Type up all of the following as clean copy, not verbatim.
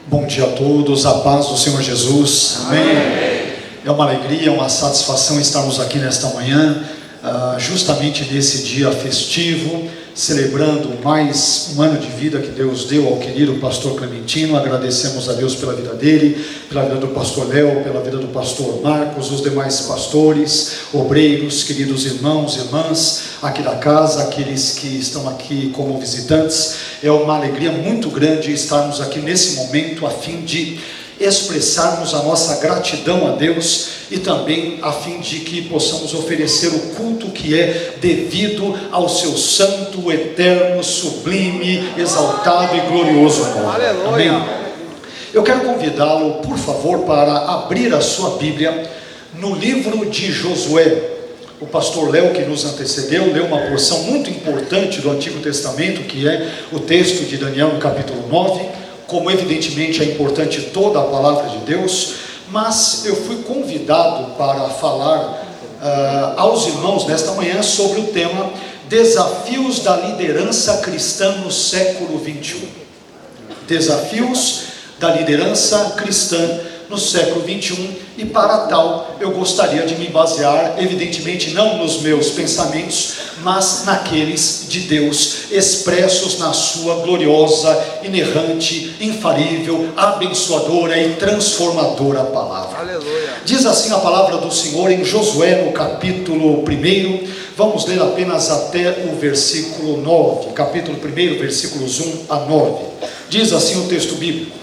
Bom dia a todos, a paz do Senhor Jesus, amém. É uma alegria, uma satisfação estarmos aqui nesta manhã, justamente nesse dia festivo, celebrando mais um ano de vida que Deus deu ao querido pastor Clementino. Agradecemos a Deus pela vida dele, pela vida do pastor Léo, pela vida do pastor Marcos, os demais pastores, obreiros, queridos irmãos e irmãs aqui da casa, aqueles que estão aqui como visitantes. É uma alegria muito grande estarmos aqui nesse momento a fim de expressarmos a nossa gratidão a Deus e também a fim de que possamos oferecer o culto que é devido ao seu santo, eterno, sublime, exaltado e glorioso nome. Amém? Eu quero convidá-lo, por favor, para abrir a sua Bíblia no livro de Josué. O pastor Léo, que nos antecedeu, leu uma porção muito importante do Antigo Testamento, que é o texto de Daniel no capítulo 9, como evidentemente é importante toda a palavra de Deus, mas eu fui convidado para falar aos irmãos nesta manhã sobre o tema Desafios da liderança cristã no século 21. Desafios da liderança cristã no século 21, e para tal eu gostaria de me basear, evidentemente não nos meus pensamentos, mas naqueles de Deus, expressos na sua gloriosa, inerrante, infalível, abençoadora e transformadora palavra. Aleluia. Diz assim a palavra do Senhor em Josué no capítulo 1, vamos ler apenas até o versículo 9, capítulo 1, versículos 1 a 9, diz assim o texto bíblico: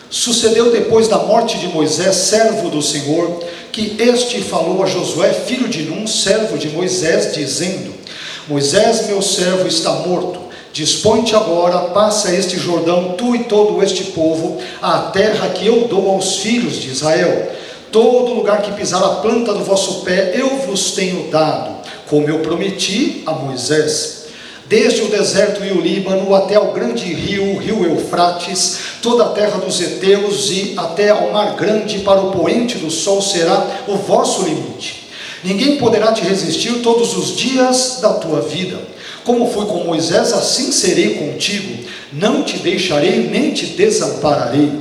Sucedeu depois da morte de Moisés, servo do Senhor, que este falou a Josué, filho de Num, servo de Moisés, dizendo: Moisés, meu servo, está morto. Dispõe-te agora, passa este Jordão, tu e todo este povo, à terra que eu dou aos filhos de Israel. Todo lugar que pisar a planta do vosso pé, eu vos tenho dado, como eu prometi a Moisés. Desde o deserto e o Líbano até ao grande rio, rio Eufrates, toda a terra dos heteus e até ao mar grande, para o poente do sol será o vosso limite. Ninguém poderá te resistir todos os dias da tua vida. Como fui com Moisés, assim serei contigo. Não te deixarei nem te desampararei.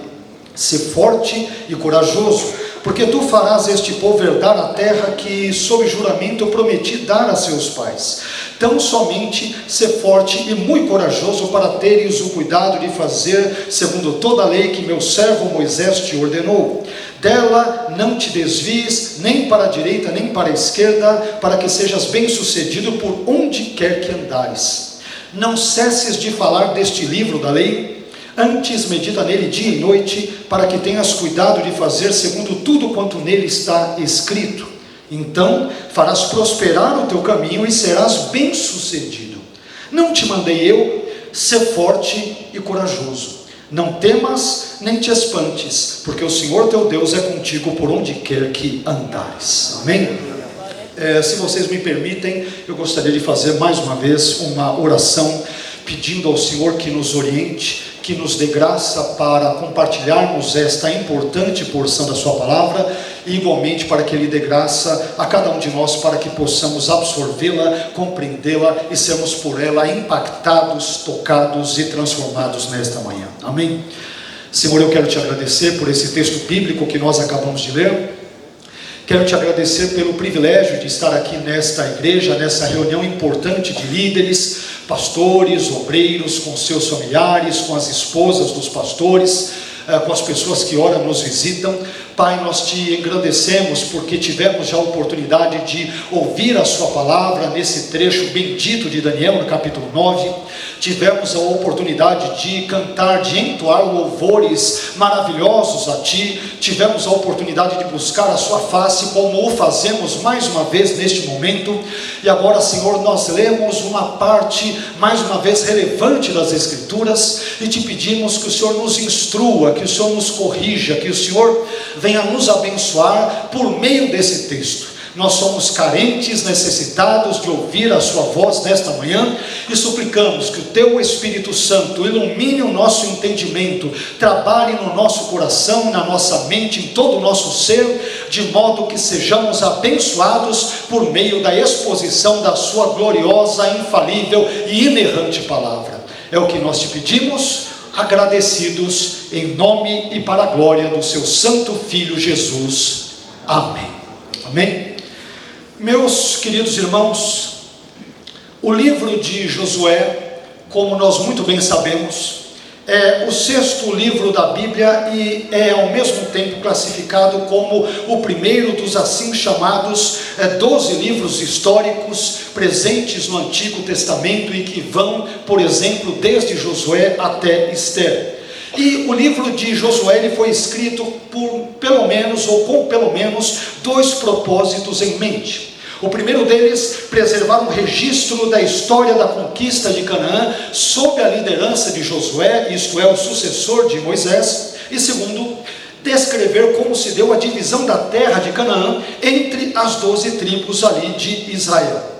Sê forte e corajoso, porque tu farás este povo herdar a terra que, sob juramento, eu prometi dar a seus pais. Tão somente ser forte e muito corajoso para teres o cuidado de fazer segundo toda a lei que meu servo Moisés te ordenou. Dela não te desvies nem para a direita nem para a esquerda, para que sejas bem sucedido por onde quer que andares. Não cesses de falar deste livro da lei, antes medita nele dia e noite, para que tenhas cuidado de fazer segundo tudo quanto nele está escrito. Então farás prosperar o teu caminho e serás bem sucedido. Não te mandei eu? Ser forte e corajoso. Não temas nem te espantes, porque o Senhor teu Deus é contigo por onde quer que andares. Amém? Se vocês me permitem, eu gostaria de fazer mais uma vez uma oração, pedindo ao Senhor que nos oriente, que nos dê graça para compartilharmos esta importante porção da sua palavra, e igualmente para que Ele dê graça a cada um de nós, para que possamos absorvê-la, compreendê-la e sermos por ela impactados, tocados e transformados nesta manhã. Amém? Senhor, eu quero te agradecer por esse texto bíblico que nós acabamos de ler. Quero te agradecer pelo privilégio de estar aqui nesta igreja, nessa reunião importante de líderes, pastores, obreiros, com seus familiares, com as esposas dos pastores, com as pessoas que ora nos visitam. Pai, nós te engrandecemos porque tivemos já a oportunidade de ouvir a sua palavra nesse trecho bendito de Daniel no capítulo 9. Tivemos a oportunidade de cantar, de entoar louvores maravilhosos a Ti. Tivemos a oportunidade de buscar a Sua face, como o fazemos mais uma vez neste momento. E agora, Senhor, nós lemos uma parte mais uma vez relevante das Escrituras e te pedimos que o Senhor nos instrua, que o Senhor nos corrija, que o Senhor venha nos abençoar por meio desse texto. Nós somos carentes, necessitados de ouvir a sua voz nesta manhã e suplicamos que o teu Espírito Santo ilumine o nosso entendimento, trabalhe no nosso coração, na nossa mente, em todo o nosso ser, de modo que sejamos abençoados por meio da exposição da sua gloriosa, infalível e inerrante palavra. É o que nós te pedimos, agradecidos, em nome e para a glória do seu santo Filho Jesus. Amém. Amém. Meus queridos irmãos, o livro de Josué, como nós muito bem sabemos, é o 6º livro da Bíblia e é ao mesmo tempo classificado como o primeiro dos assim chamados 12 livros históricos presentes no Antigo Testamento e que vão, por exemplo, desde Josué até Esther. E o livro de Josué ele foi escrito por pelo menos, ou com pelo menos, 2 propósitos em mente. O primeiro deles, preservar um registro da história da conquista de Canaã sob a liderança de Josué, isto é, o sucessor de Moisés. E segundo, descrever como se deu a divisão da terra de Canaã entre as 12 tribos ali de Israel.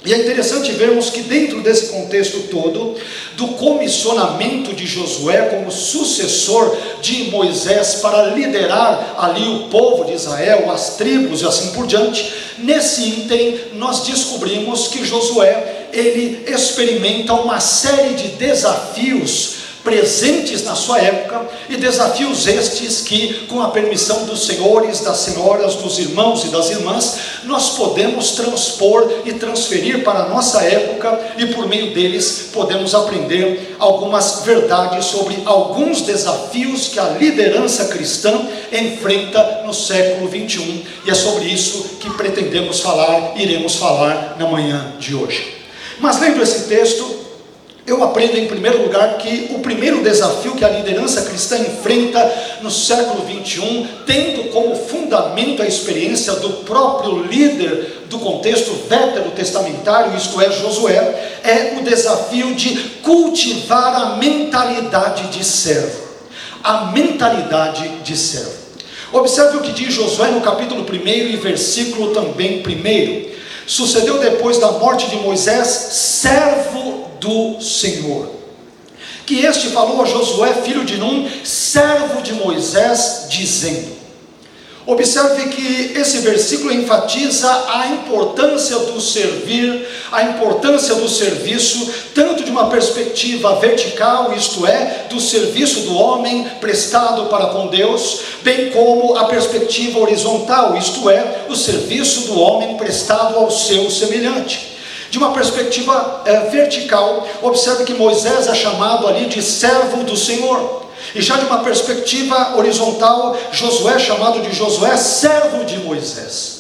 E é interessante vermos que dentro desse contexto todo, do comissionamento de Josué como sucessor de Moisés para liderar ali o povo de Israel, as tribos e assim por diante, nesse ínterim nós descobrimos que Josué, ele experimenta uma série de desafios presentes na sua época, e desafios estes que, com a permissão dos senhores, das senhoras, dos irmãos e das irmãs, nós podemos transpor e transferir para a nossa época, e por meio deles podemos aprender algumas verdades sobre alguns desafios que a liderança cristã enfrenta no século 21, e é sobre isso que pretendemos falar, iremos falar na manhã de hoje. Mas lendo esse texto, eu aprendo em primeiro lugar que o primeiro desafio que a liderança cristã enfrenta no século 21, tendo como fundamento a experiência do próprio líder do contexto veterotestamentário, isto é, Josué, é o desafio de cultivar a mentalidade de servo. A mentalidade de servo. Observe o que diz Josué no capítulo 1 e versículo também 1. Sucedeu depois da morte de Moisés, servo do Senhor, que este falou a Josué, filho de Num, servo de Moisés, dizendo. Observe que esse versículo enfatiza a importância do servir, a importância do serviço, tanto de uma perspectiva vertical, isto é, do serviço do homem prestado para com Deus, bem como a perspectiva horizontal, isto é, o serviço do homem prestado ao seu semelhante. De uma perspectiva vertical, observe que Moisés é chamado ali de servo do Senhor. E já de uma perspectiva horizontal, Josué é chamado de Josué, servo de Moisés.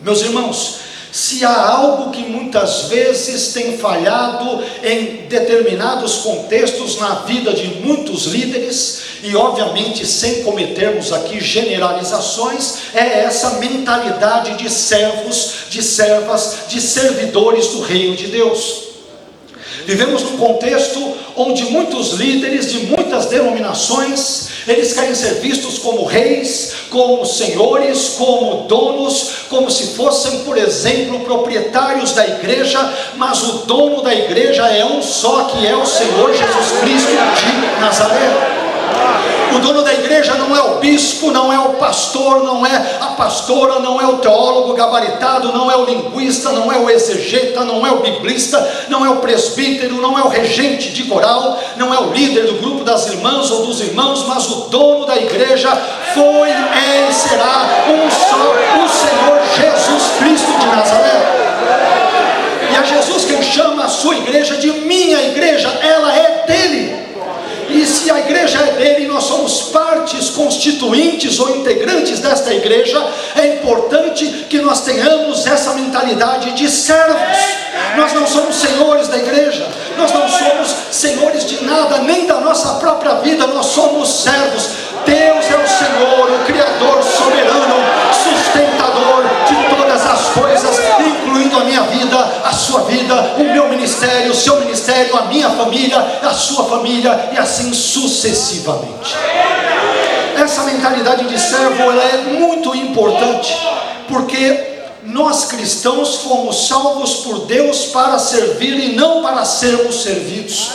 Meus irmãos, se há algo que muitas vezes tem falhado em determinados contextos na vida de muitos líderes, e obviamente sem cometermos aqui generalizações, é essa mentalidade de servos, de servas, de servidores do reino de Deus. Vivemos num contexto onde muitos líderes de muitas denominações, eles querem ser vistos como reis, como senhores, como donos, como se fossem, por exemplo, proprietários da igreja, mas o dono da igreja é um só, que é o Senhor Jesus Cristo de Nazaré. O dono da igreja não é o bispo, não é o pastor, não é a pastora, não é o teólogo gabaritado, não é o linguista, não é o exegeta, não é o biblista, não é o presbítero, não é o regente de coral, não é o líder do grupo das irmãs ou dos irmãos, mas o dono da igreja foi, é e será um só, o Senhor Jesus Cristo de Nazaré. E a Jesus quem chama a sua igreja de minha igreja, ela é dele. E se a igreja é dele e nós somos partes constituintes ou integrantes desta igreja, é importante que nós tenhamos essa mentalidade de servos. Nós não somos senhores da igreja, nós não somos senhores de nada, nem da nossa própria vida, nós somos servos. Deus é o Senhor, o Criador soberano, sustentador de todas as coisas, incluindo a minha vida, a sua vida, o meu ministério, o seu ministério, a minha família, a sua família, e assim sucessivamente. Essa mentalidade de servo, ela é muito importante, porque nós cristãos fomos salvos por Deus para servir e não para sermos servidos.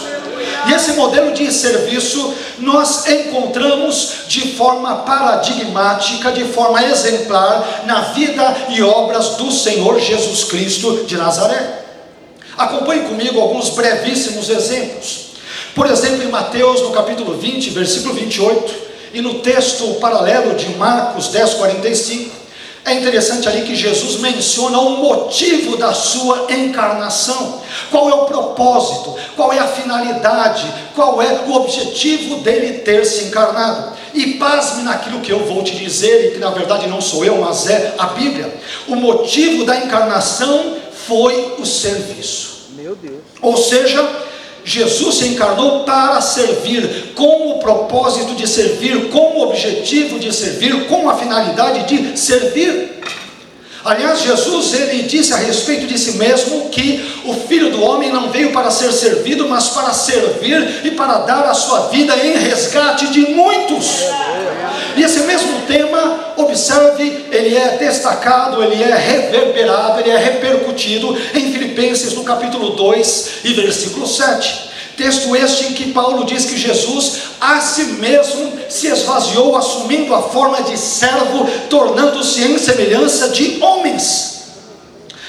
E esse modelo de serviço nós encontramos de forma paradigmática, de forma exemplar, na vida e obras do Senhor Jesus Cristo de Nazaré. Acompanhe comigo alguns brevíssimos exemplos. Por exemplo, em Mateus, no capítulo 20, versículo 28, e no texto paralelo de Marcos 10, 45, é interessante ali que Jesus menciona o motivo da sua encarnação. Qual é o propósito, qual é a finalidade, qual é o objetivo dele ter se encarnado. E pasme naquilo que eu vou te dizer, e que na verdade não sou eu, mas é a Bíblia. O motivo da encarnação foi o serviço. Meu Deus. Ou seja, Jesus se encarnou para servir, com o propósito de servir, com o objetivo de servir, com a finalidade de servir. Aliás, Jesus, ele disse a respeito de si mesmo que o Filho do Homem não veio para ser servido, mas para servir e para dar a sua vida em resgate de muitos. E esse mesmo tema, observe, ele é destacado, ele é reverberado, ele é repercutido em Filipenses no capítulo 2 e versículo 7. Texto este em que Paulo diz que Jesus a si mesmo se esvaziou, assumindo a forma de servo, tornando-se em semelhança de homens.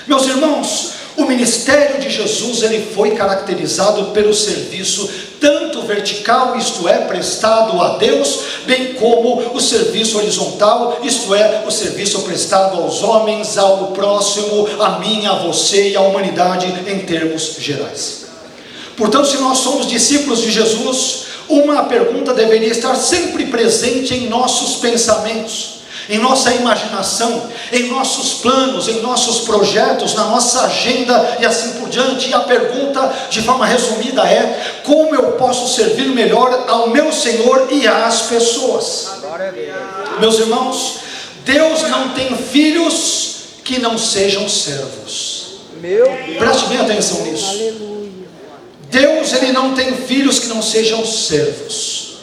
Meus irmãos, o ministério de Jesus, ele foi caracterizado pelo serviço, tanto vertical, isto é, prestado a Deus, bem como o serviço horizontal, isto é, o serviço prestado aos homens, ao próximo, a mim, a você e à humanidade em termos gerais. Portanto, se nós somos discípulos de Jesus, uma pergunta deveria estar sempre presente em nossos pensamentos, em nossa imaginação, em nossos planos, em nossos projetos, na nossa agenda e assim por diante. E a pergunta, de forma resumida, é: como eu posso servir melhor ao meu Senhor e às pessoas? Meus irmãos, Deus não tem filhos que não sejam servos. Preste bem atenção nisso. Aleluia. Deus, ele não tem filhos que não sejam servos.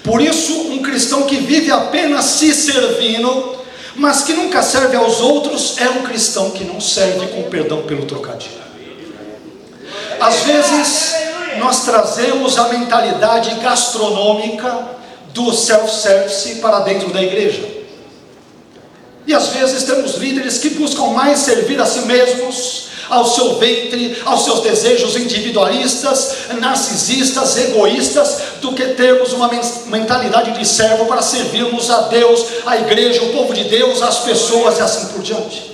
Por isso, um cristão que vive apenas se servindo, mas que nunca serve aos outros, é um cristão que não serve, com perdão pelo trocadilho. Às vezes, nós trazemos a mentalidade gastronômica do self-service para dentro da igreja. E às vezes temos líderes que buscam mais servir a si mesmos, ao seu ventre, aos seus desejos individualistas, narcisistas, egoístas, do que termos uma mentalidade de servo para servirmos a Deus, a igreja, o povo de Deus, as pessoas e assim por diante.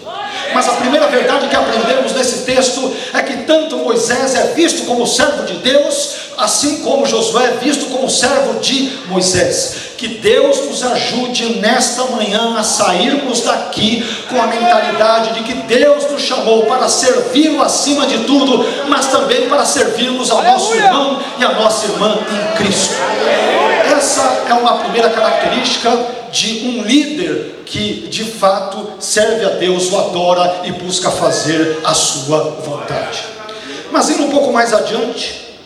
Mas a primeira verdade que aprendemos nesse texto é que tanto Moisés é visto como servo de Deus, assim como Josué é visto como servo de Moisés. Que Deus nos ajude nesta manhã a sairmos daqui com a mentalidade de que Deus nos chamou para servi-lo acima de tudo, mas também para servirmos ao nosso irmão e à nossa irmã em Cristo. Essa é uma primeira característica de um líder que de fato serve a Deus, o adora e busca fazer a sua vontade. Mas indo um pouco mais adiante,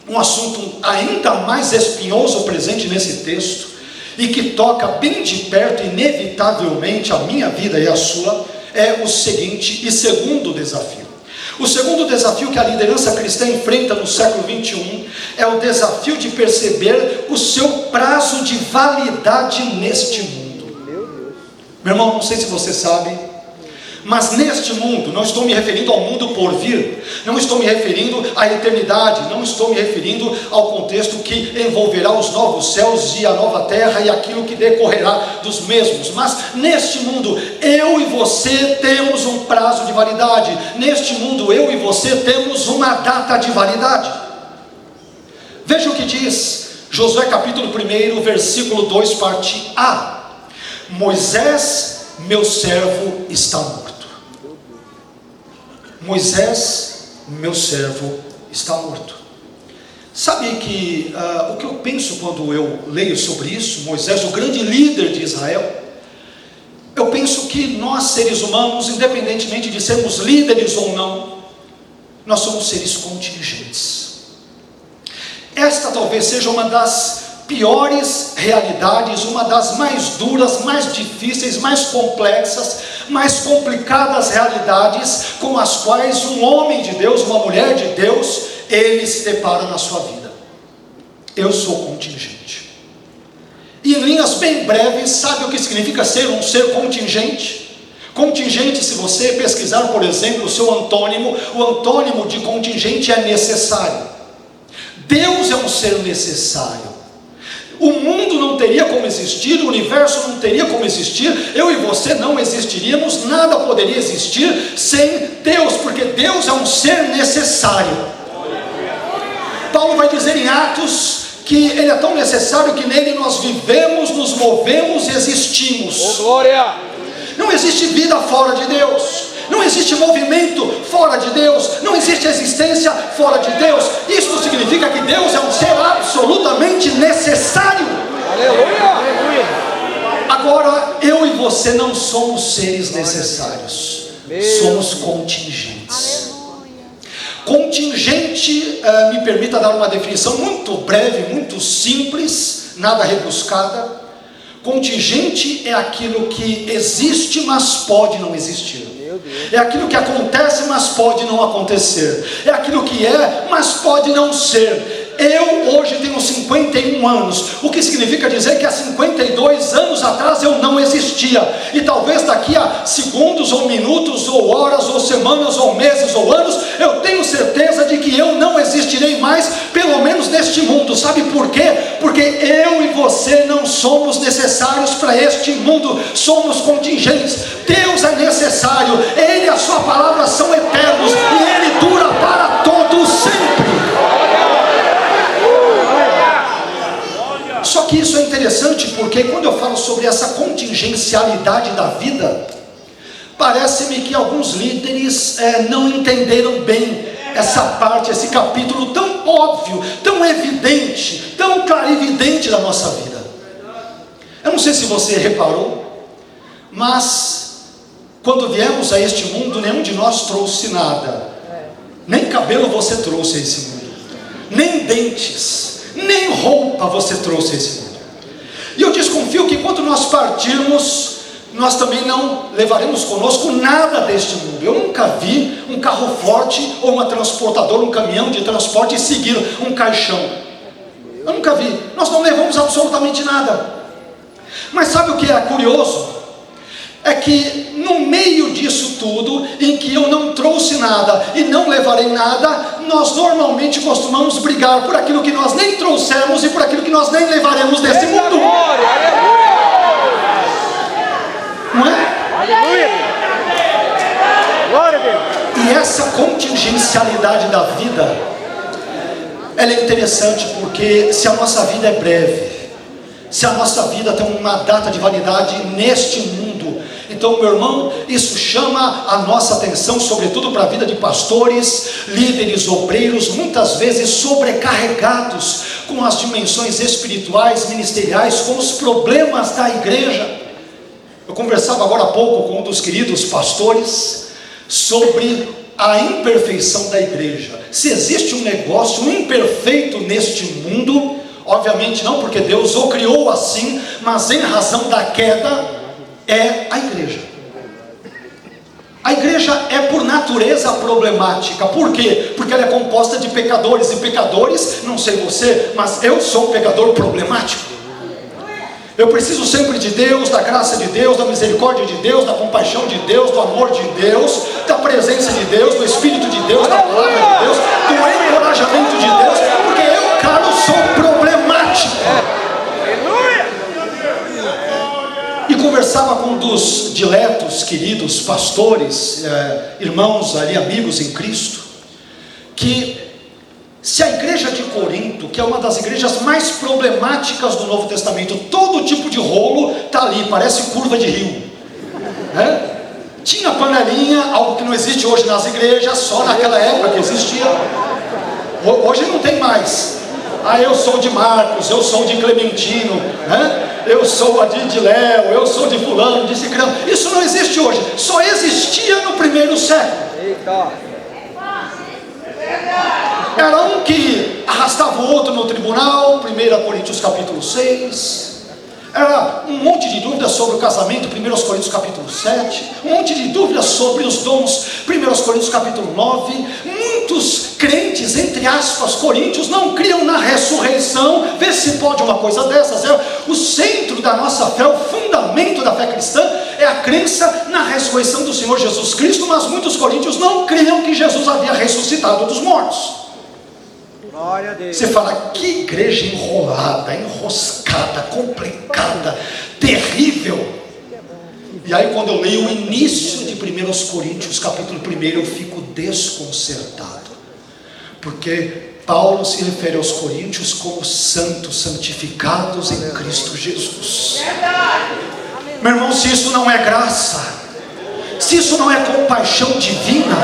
um assunto ainda mais espinhoso presente nesse texto, e que toca bem de perto, inevitavelmente, a minha vida e a sua, é o seguinte e segundo desafio. O segundo desafio que a liderança cristã enfrenta no século 21 é o desafio de perceber o seu prazo de validade neste mundo. Meu irmão, não sei se você sabe, mas neste mundo, não estou me referindo ao mundo por vir, não estou me referindo à eternidade, não estou me referindo ao contexto que envolverá os novos céus e a nova terra e aquilo que decorrerá dos mesmos, mas neste mundo, eu e você temos um prazo de validade. Neste mundo, eu e você temos uma data de validade. Veja o que diz Josué capítulo 1, versículo 2, parte A: Moisés, meu servo, está morto. Moisés, meu servo, está morto. Sabe que o que eu penso quando eu leio sobre isso? Moisés, o grande líder de Israel. Eu penso que nós, seres humanos, independentemente de sermos líderes ou não, nós somos seres contingentes. Esta talvez seja uma das piores realidades, uma das mais duras, mais difíceis, mais complexas, mais complicadas realidades com as quais um homem de Deus, uma mulher de Deus, ele se depara na sua vida. Eu sou contingente. E em linhas bem breves, sabe o que significa ser um ser contingente? Contingente, se você pesquisar, por exemplo, o seu antônimo, o antônimo de contingente é necessário. Deus é um ser necessário. O mundo não teria como existir, o universo não teria como existir, eu e você não existiríamos, nada poderia existir sem Deus, porque Deus é um ser necessário. Paulo vai dizer em Atos que ele é tão necessário que nele nós vivemos, nos movemos e existimos. Oh, glória! Não existe vida fora de Deus, não existe movimento fora de Deus, não existe existência fora de Deus. Isso significa que Deus é um ser absolutamente necessário. Aleluia! Agora, eu e você não somos seres necessários, somos contingentes. Contingente, me permita dar uma definição muito breve, muito simples, nada rebuscada. Contingente é aquilo que existe, mas pode não existir. É aquilo que acontece, mas pode não acontecer. É aquilo que é, mas pode não ser. Eu hoje tenho 51 anos, o que significa dizer que há 52 anos atrás eu não existia. E talvez daqui a segundos, ou minutos, ou horas, ou semanas, ou meses, ou anos, eu tenho certeza de que eu não existirei mais, pelo menos neste mundo. Sabe por quê? Porque eu e você não somos necessários para este mundo, somos contingentes. Deus é necessário, Ele e a sua palavra são eternos, e Ele dura para todos sempre. Só que isso é interessante porque quando eu falo sobre essa contingencialidade da vida, parece-me que alguns líderes não entenderam bem essa parte, esse capítulo tão óbvio, tão evidente, tão clarividente da nossa vida. Eu não sei se você reparou, mas quando viemos a este mundo, nenhum de nós trouxe nada. Nem cabelo você trouxe a esse mundo, nem dentes, nem roupa você trouxe a esse mundo. E eu desconfio que quando nós partirmos, nós também não levaremos conosco nada deste mundo. Eu nunca vi um carro forte ou uma transportadora, um caminhão de transporte e seguir um caixão. Eu nunca vi. Nós não levamos absolutamente nada. Mas sabe o que é curioso? É que no meio disso tudo, em que eu não trouxe nada e não levarei nada, nós normalmente costumamos brigar por aquilo que nós nem trouxemos e por aquilo que nós nem levaremos desse mundo. Não é? Aleluia! Glória a Deus! E essa contingencialidade da vida, ela é interessante porque se a nossa vida é breve, se a nossa vida tem uma data de validade neste mundo, então, meu irmão, isso chama a nossa atenção, sobretudo para a vida de pastores, líderes, obreiros, muitas vezes sobrecarregados com as dimensões espirituais, ministeriais, com os problemas da igreja. Eu conversava agora há pouco com um dos queridos pastores sobre a imperfeição da igreja. Se existe um negócio imperfeito neste mundo, obviamente não porque Deus o criou assim, mas em razão da queda, é a igreja. A igreja é por natureza problemática. Por quê? Porque ela é composta de pecadores, e pecadores, não sei você, mas eu sou um pecador problemático. Eu preciso sempre de Deus, da graça de Deus, da misericórdia de Deus, da compaixão de Deus, do amor de Deus, da presença de Deus, do Espírito de Deus, da palavra de Deus, do encorajamento de Deus, porque eu, cara, sou problemático. E conversava com um dos diletos, queridos pastores, irmãos ali, amigos em Cristo, que se a igreja de Corinto, que é uma das igrejas mais problemáticas do Novo Testamento, todo tipo de rolo está ali, parece curva de rio, né? Tinha panelinha, algo que não existe hoje nas igrejas, só naquela época que existia. Hoje não tem mais. Eu sou de Marcos, eu sou de Clementino, né? Eu sou de Léo, eu sou de fulano, de ciclano. Isso não existe hoje, só existia no primeiro século. Era um que arrastava o outro no tribunal, 1 Coríntios capítulo 6. Era um monte de dúvidas sobre o casamento, 1 Coríntios capítulo 7. Um monte de dúvidas sobre os dons, 1 Coríntios capítulo 9. Muitos crentes, entre aspas, coríntios, não criam na ressurreição. Vê se pode uma coisa dessas. É o centro da nossa fé, o fundamento da fé cristã é a crença na ressurreição do Senhor Jesus Cristo. Mas muitos coríntios não criam que Jesus havia ressuscitado dos mortos. Glória a Deus. Você fala, que igreja enrolada, enroscada, complicada, terrível. E aí quando eu leio o início de 1 Coríntios capítulo 1, eu fico desconcertado, porque Paulo se refere aos coríntios como santos, santificados em Cristo Jesus. Meu irmão, se isso não é graça, se isso não é compaixão divina,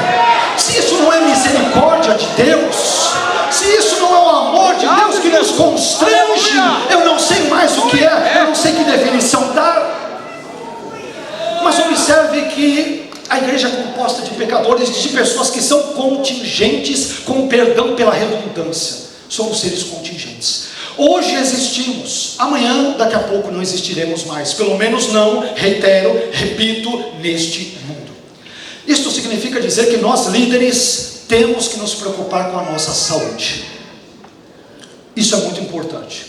se isso não é misericórdia de Deus, se isso não é o amor de Deus que nos constrange, eu não sei mais o que é, eu não sei que definição dar. Mas observe que a igreja é composta de pecadores, de pessoas que são contingentes, com perdão pela redundância. Somos seres contingentes. Hoje existimos, amanhã, daqui a pouco não existiremos mais. Pelo menos não, reitero, repito, neste mundo. Isto significa dizer que nós líderes temos que nos preocupar com a nossa saúde. Isso é muito importante.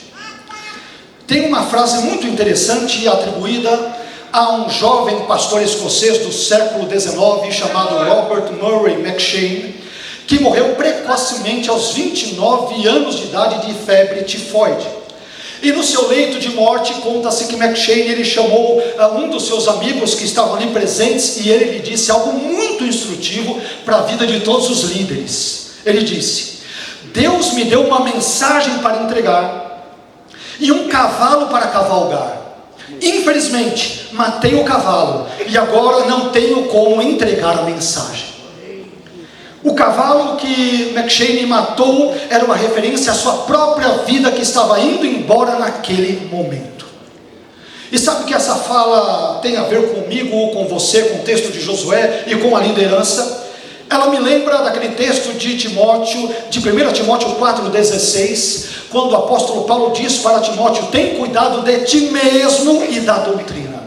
Tem uma frase muito interessante atribuída a um jovem pastor escocês do século XIX chamado Robert Murray McCheyne, que morreu precocemente aos 29 anos de idade de febre tifoide. E no seu leito de morte, conta-se que McCheyne, ele chamou um dos seus amigos que estavam ali presentes, e ele lhe disse algo muito instrutivo para a vida de todos os líderes. Ele disse: Deus me deu uma mensagem para entregar e um cavalo para cavalgar. Infelizmente, matei o cavalo e agora não tenho como entregar a mensagem. O cavalo que McCheyne matou era uma referência à sua própria vida que estava indo embora naquele momento. E sabe o que essa fala tem a ver comigo ou com você, com o texto de Josué e com a liderança? Ela me lembra daquele texto de Timóteo, de 1 Timóteo 4,16, quando o apóstolo Paulo diz para Timóteo: tem cuidado de ti mesmo e da doutrina.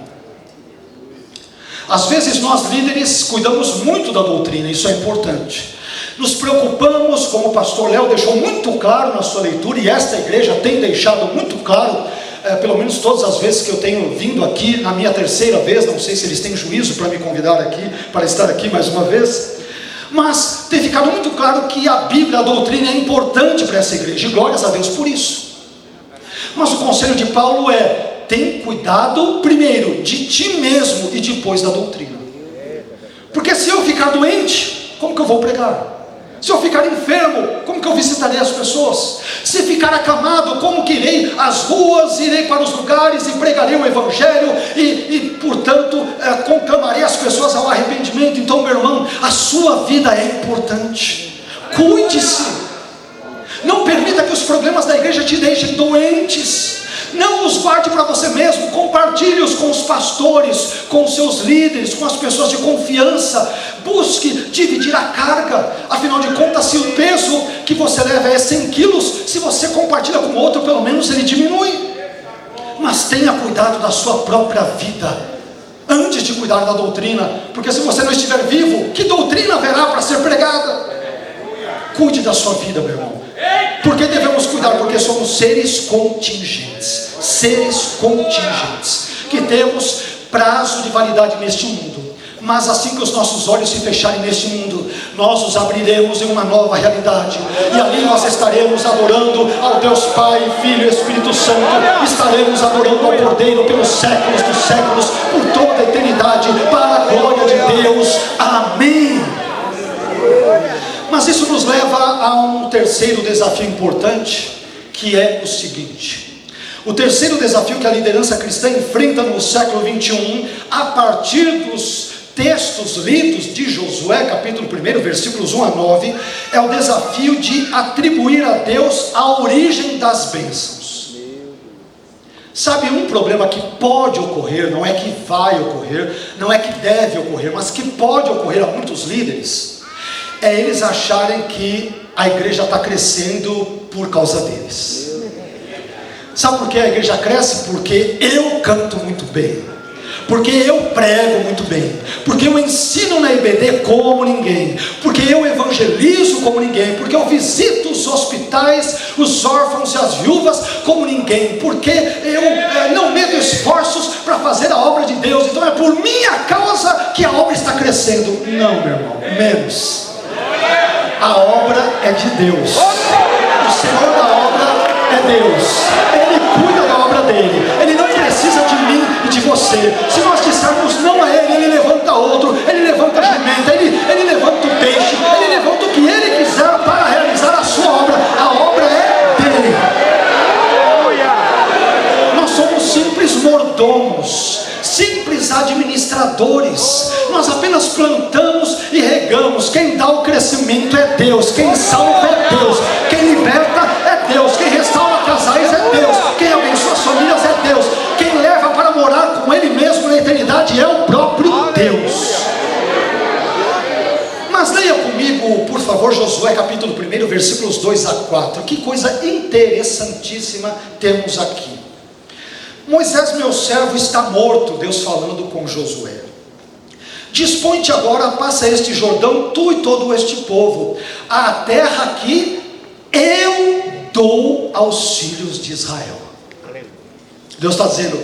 Às vezes nós líderes cuidamos muito da doutrina, isso é importante. Nos preocupamos, como o pastor Léo deixou muito claro na sua leitura, e esta igreja tem deixado muito claro, pelo menos todas as vezes que eu tenho vindo aqui, na minha terceira vez, não sei se eles têm juízo para me convidar aqui, para estar aqui mais uma vez, mas tem ficado muito claro que a Bíblia, a doutrina é importante para essa igreja, e glórias a Deus por isso. Mas o conselho de Paulo é: tem cuidado primeiro de ti mesmo e depois da doutrina. Porque se eu ficar doente, como que eu vou pregar? Se eu ficar enfermo, como que eu visitarei as pessoas? Se ficar acamado, como que irei às ruas, irei para os lugares e pregarei o evangelho portanto, conclamarei as pessoas ao arrependimento? Então, meu irmão, a sua vida é importante. Cuide-se. Não permita que os problemas da igreja te deixem doentes. Não os guarde para você mesmo, compartilhe-os com os pastores, com os seus líderes, com as pessoas de confiança. Busque dividir a carga. Afinal de contas, se o peso que você leva é 100 quilos, se você compartilha com outro, pelo menos ele diminui. Mas tenha cuidado da sua própria vida antes de cuidar da doutrina, porque se você não estiver vivo, que doutrina haverá para ser pregada? Cuide da sua vida, meu irmão. Por que devemos cuidar? Porque somos seres contingentes, que temos prazo de validade neste mundo. Mas assim que os nossos olhos se fecharem neste mundo, nós os abriremos em uma nova realidade, e ali nós estaremos adorando ao Deus Pai, Filho e Espírito Santo. Estaremos adorando ao Cordeiro pelos séculos dos séculos, por toda a eternidade, para a glória de Deus. Amém. Mas isso nos leva a um terceiro desafio importante, que é o seguinte: o terceiro desafio que a liderança cristã enfrenta no século 21, a partir dos textos lidos de Josué, capítulo 1, versículos 1 a 9, é o desafio de atribuir a Deus a origem das bênçãos. Sabe, um problema que pode ocorrer, não é que vai ocorrer, não é que deve ocorrer, mas que pode ocorrer a muitos líderes, é eles acharem que a igreja está crescendo por causa deles. Sabe por que a igreja cresce? Porque eu canto muito bem, porque eu prego muito bem, porque eu ensino na IBD como ninguém, porque eu evangelizo como ninguém, porque eu visito os hospitais, os órfãos e as viúvas como ninguém, porque eu não medo esforços para fazer a obra de Deus. Então é por minha causa que a obra está crescendo. Não, meu irmão, menos. A obra é de Deus, o Senhor da obra é Deus, Ele cuida da obra dele, Ele não precisa de mim e de você. Se nós dissermos não a Ele, Ele levanta outro, Ele levanta a jumenta, Ele levanta o peixe, Ele levanta o que Ele quiser para realizar a sua obra. A obra é dele. Nós somos simples mordomos, simples administradores. Nós apenas plantamos e regamos. Quem dá o crescimento é Deus, quem salva é Deus, quem liberta é Deus, quem restaura casais é Deus, quem abençoa as famílias é Deus, quem leva para morar com Ele mesmo na eternidade é o próprio Deus. Mas leia comigo, por favor, Josué capítulo 1, versículos 2 a 4. Que coisa interessantíssima temos aqui. Moisés, meu servo, está morto. Deus falando com Josué. Dispõe-te agora, passa este Jordão, tu e todo este povo, a terra que eu dou aos filhos de Israel. Deus está dizendo: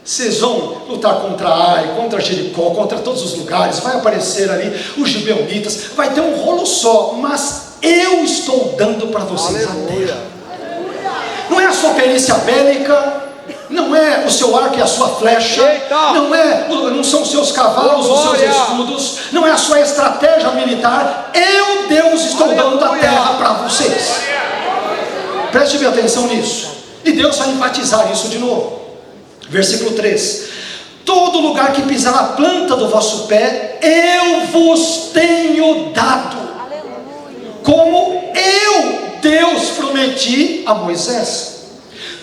vocês vão lutar contra Ai, contra Jericó, contra todos os lugares, vai aparecer ali os gibeonitas, vai ter um rolo só, mas eu estou dando para vocês a terra. Não é a sua perícia bélica, não é o seu arco e a sua flecha, não são os seus cavalos, os seus escudos, não é a sua estratégia militar. Eu, Deus, estou dando a terra para vocês. Preste bem atenção nisso, e Deus vai enfatizar isso de novo. Versículo 3: todo lugar que pisar a planta do vosso pé, eu vos tenho dado, como eu, Deus, prometi a Moisés.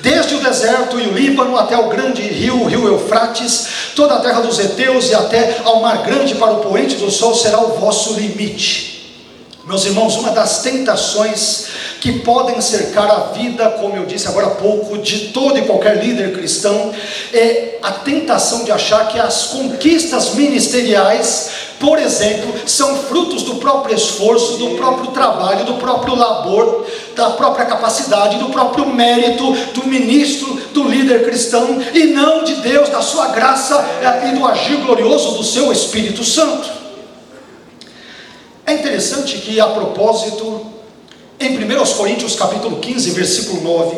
Desde o deserto e o Líbano até o grande rio, o rio Eufrates, toda a terra dos heteus e até ao mar grande para o poente do sol será o vosso limite. Meus irmãos, uma das tentações que podem cercar a vida, como eu disse agora há pouco, de todo e qualquer líder cristão, é a tentação de achar que as conquistas ministeriais, por exemplo, são frutos do próprio esforço, do próprio trabalho, do próprio labor, da própria capacidade, do próprio mérito do ministro, do líder cristão, e não de Deus, da sua graça e do agir glorioso do seu Espírito Santo. É interessante que, a propósito, em 1 Coríntios capítulo 15, versículo 9,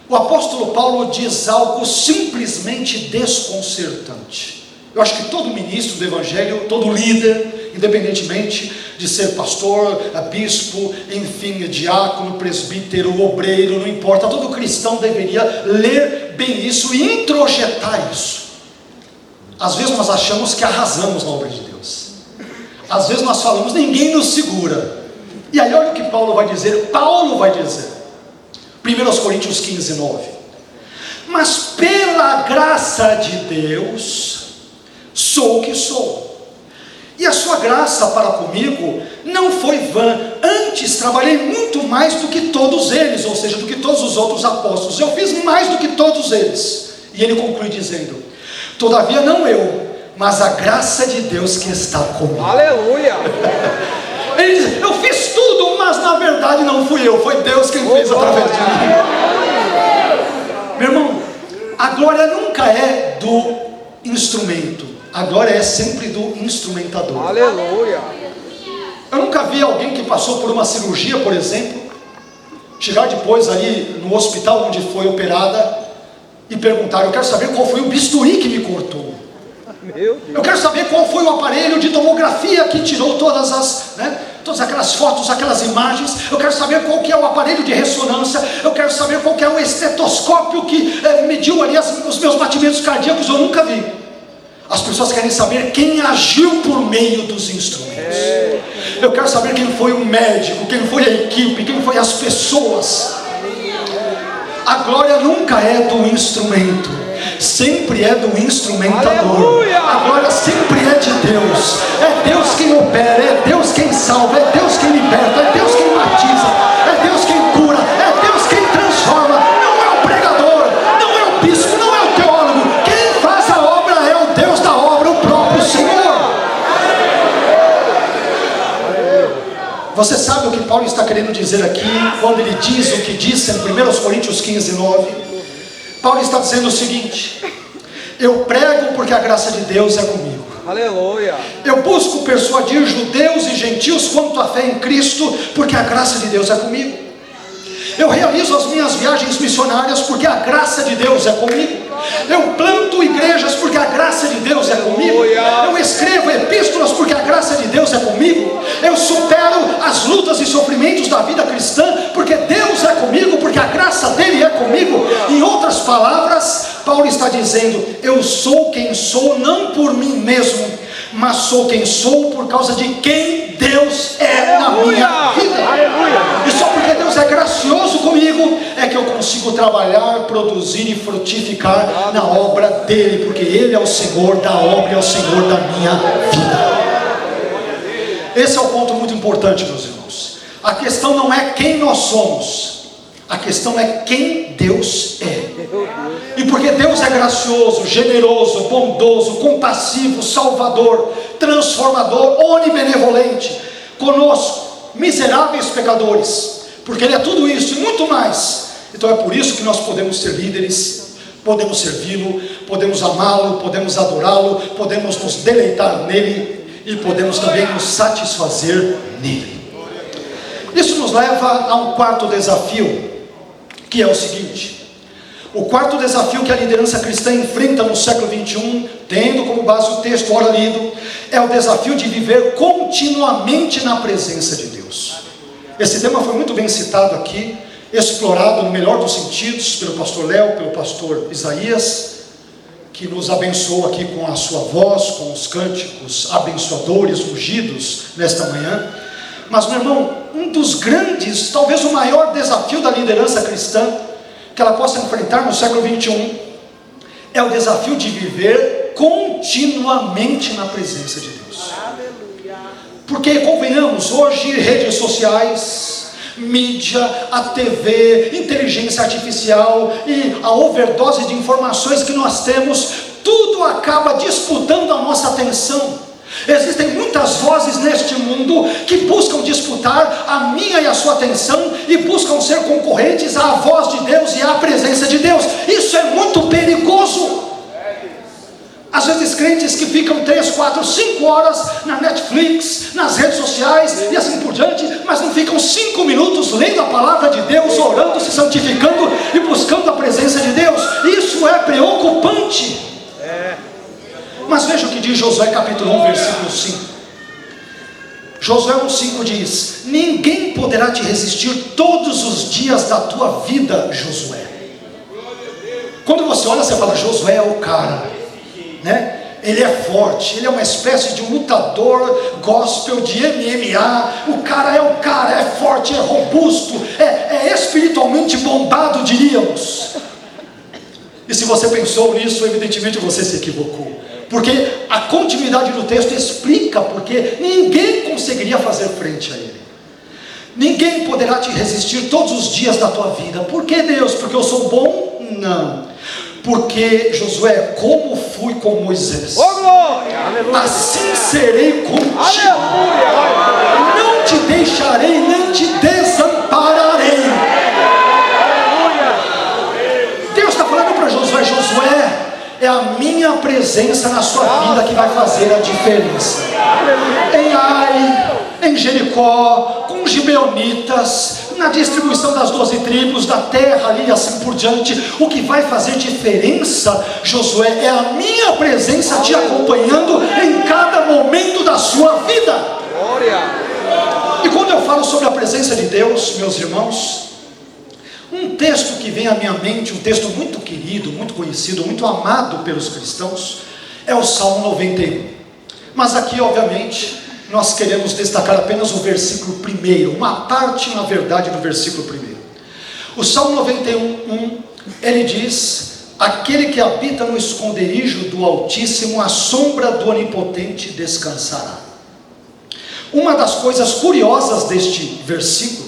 o apóstolo Paulo diz algo simplesmente desconcertante. Eu acho que todo ministro do evangelho, todo líder, independentemente de ser pastor, bispo, enfim, diácono, presbítero, obreiro, não importa, todo cristão deveria ler bem isso e introjetar isso. Às vezes nós achamos que arrasamos na obra de Deus. Às vezes nós falamos, ninguém nos segura. E aí olha o que Paulo vai dizer. 1 Coríntios 15, 9. Mas pela graça de Deus, sou o que sou. E a sua graça para comigo não foi vã. Antes trabalhei muito mais do que todos eles, ou seja, do que todos os outros apóstolos. Eu fiz mais do que todos eles. E ele conclui dizendo: todavia não eu, mas a graça de Deus que está comigo. Aleluia! Ele diz: eu fiz tudo, mas na verdade não fui eu, foi Deus quem fez através de mim. Meu irmão, a glória nunca é do instrumento, a glória é sempre do instrumentador. Aleluia! Eu nunca vi alguém que passou por uma cirurgia, por exemplo, chegar depois ali no hospital onde foi operada e perguntar: eu quero saber qual foi o bisturi que me cortou. Eu quero saber qual foi o aparelho de tomografia que tirou todas aquelas fotos, aquelas imagens. Eu quero saber qual que é o aparelho de ressonância. Eu quero saber qual que é o estetoscópio que mediu ali os meus batimentos cardíacos. Eu nunca vi. As pessoas querem saber quem agiu por meio dos instrumentos. Eu quero saber quem foi o médico, quem foi a equipe, quem foi as pessoas. A glória nunca é do instrumento, sempre é do instrumentador. Aleluia! A glória sempre é de Deus. É Deus quem opera, é Deus quem salva, é Deus quem liberta, é Deus quem batiza, é Deus quem cura, é Deus quem transforma. Não é o pregador, dizer aqui, quando ele diz o que disse em 1 Coríntios 15, 9, Paulo está dizendo o seguinte: eu prego porque a graça de Deus é comigo. Aleluia. Eu busco persuadir judeus e gentios quanto à fé em Cristo, porque a graça de Deus é comigo. Eu realizo as minhas viagens missionárias porque a graça de Deus é comigo. Eu planto igrejas porque a graça de Deus é comigo. Eu escrevo epístolas porque a graça de Deus é comigo. Eu supero as lutas e sofrimentos da vida cristã porque Deus é comigo, porque a graça dele é comigo. Em outras palavras, Paulo está dizendo: eu sou quem sou não por mim mesmo, mas sou quem sou por causa de quem Deus é na minha vida. E só porque Deus é gracioso comigo é que eu consigo trabalhar, produzir e frutificar na obra dele, porque ele é o Senhor da obra e é o Senhor da minha vida. Esse é um ponto muito importante, meus irmãos. A questão não é quem nós somos, a questão é quem Deus é. E porque Deus é gracioso, generoso, bondoso, compassivo, salvador, transformador, onibenevolente conosco, miseráveis pecadores, porque ele é tudo isso e muito mais. Então é por isso que nós podemos ser líderes, podemos servi-lo, podemos amá-lo, podemos adorá-lo, podemos nos deleitar nele e podemos também nos satisfazer nele. Isso nos leva a um quarto desafio, que é o seguinte: o quarto desafio que a liderança cristã enfrenta no século 21, tendo como base o texto ora lido, é o desafio de viver continuamente na presença de Deus. Esse tema foi muito bem citado aqui, explorado no melhor dos sentidos pelo pastor Léo, pelo pastor Isaías, que nos abençoou aqui com a sua voz, com os cânticos abençoadores, ungidos nesta manhã. Mas, meu irmão, um dos grandes, talvez o maior desafio da liderança cristã que ela possa enfrentar no século 21 é o desafio de viver continuamente na presença de Deus. Porque, convenhamos, hoje redes sociais, mídia, a TV, inteligência artificial e a overdose de informações que nós temos, tudo acaba disputando a nossa atenção. Existem muitas vozes neste mundo que buscam disputar a minha e a sua atenção e buscam ser concorrentes à voz de Deus e à presença de Deus. Isso é muito perigoso. Às vezes crentes que ficam 3, 4, 5 horas na Netflix, nas redes sociais e assim por diante, mas não ficam 5 minutos lendo a palavra de Deus, orando, se santificando e buscando a presença de Deus. Isso é preocupante. Mas veja o que diz Josué capítulo 1, versículo 5. Josué 1,5 diz: ninguém poderá te resistir todos os dias da tua vida, Josué. Quando você olha, você fala: Josué é o cara, né? Ele é forte, ele é uma espécie de um lutador gospel de MMA. O cara, é forte, é robusto, é espiritualmente bombado, diríamos. E se você pensou nisso, evidentemente você se equivocou, porque a continuidade do texto explica porque ninguém conseguiria fazer frente a ele. Ninguém poderá te resistir todos os dias da tua vida. Por que, Deus? Porque eu sou bom? Não. Porque, Josué, como fui com Moisés, assim serei contigo. Não te deixarei, nem te desampararei. Deus está falando para Josué: Josué, é a minha presença na sua vida que vai fazer a diferença. Em Ai, em Jericó, com os gibeonitas, na distribuição das 12 tribos, da terra ali, assim por diante, o que vai fazer diferença, Josué, é a minha presença te acompanhando em cada momento da sua vida. E quando eu falo sobre a presença de Deus, meus irmãos, um texto que vem à minha mente, um texto muito querido, muito conhecido, muito amado pelos cristãos, é o Salmo 91. Mas aqui, obviamente, nós queremos destacar apenas o versículo 1, uma parte, na verdade, do versículo 1. O Salmo 91, ele diz: aquele que habita no esconderijo do Altíssimo, à sombra do Onipotente descansará. Uma das coisas curiosas deste versículo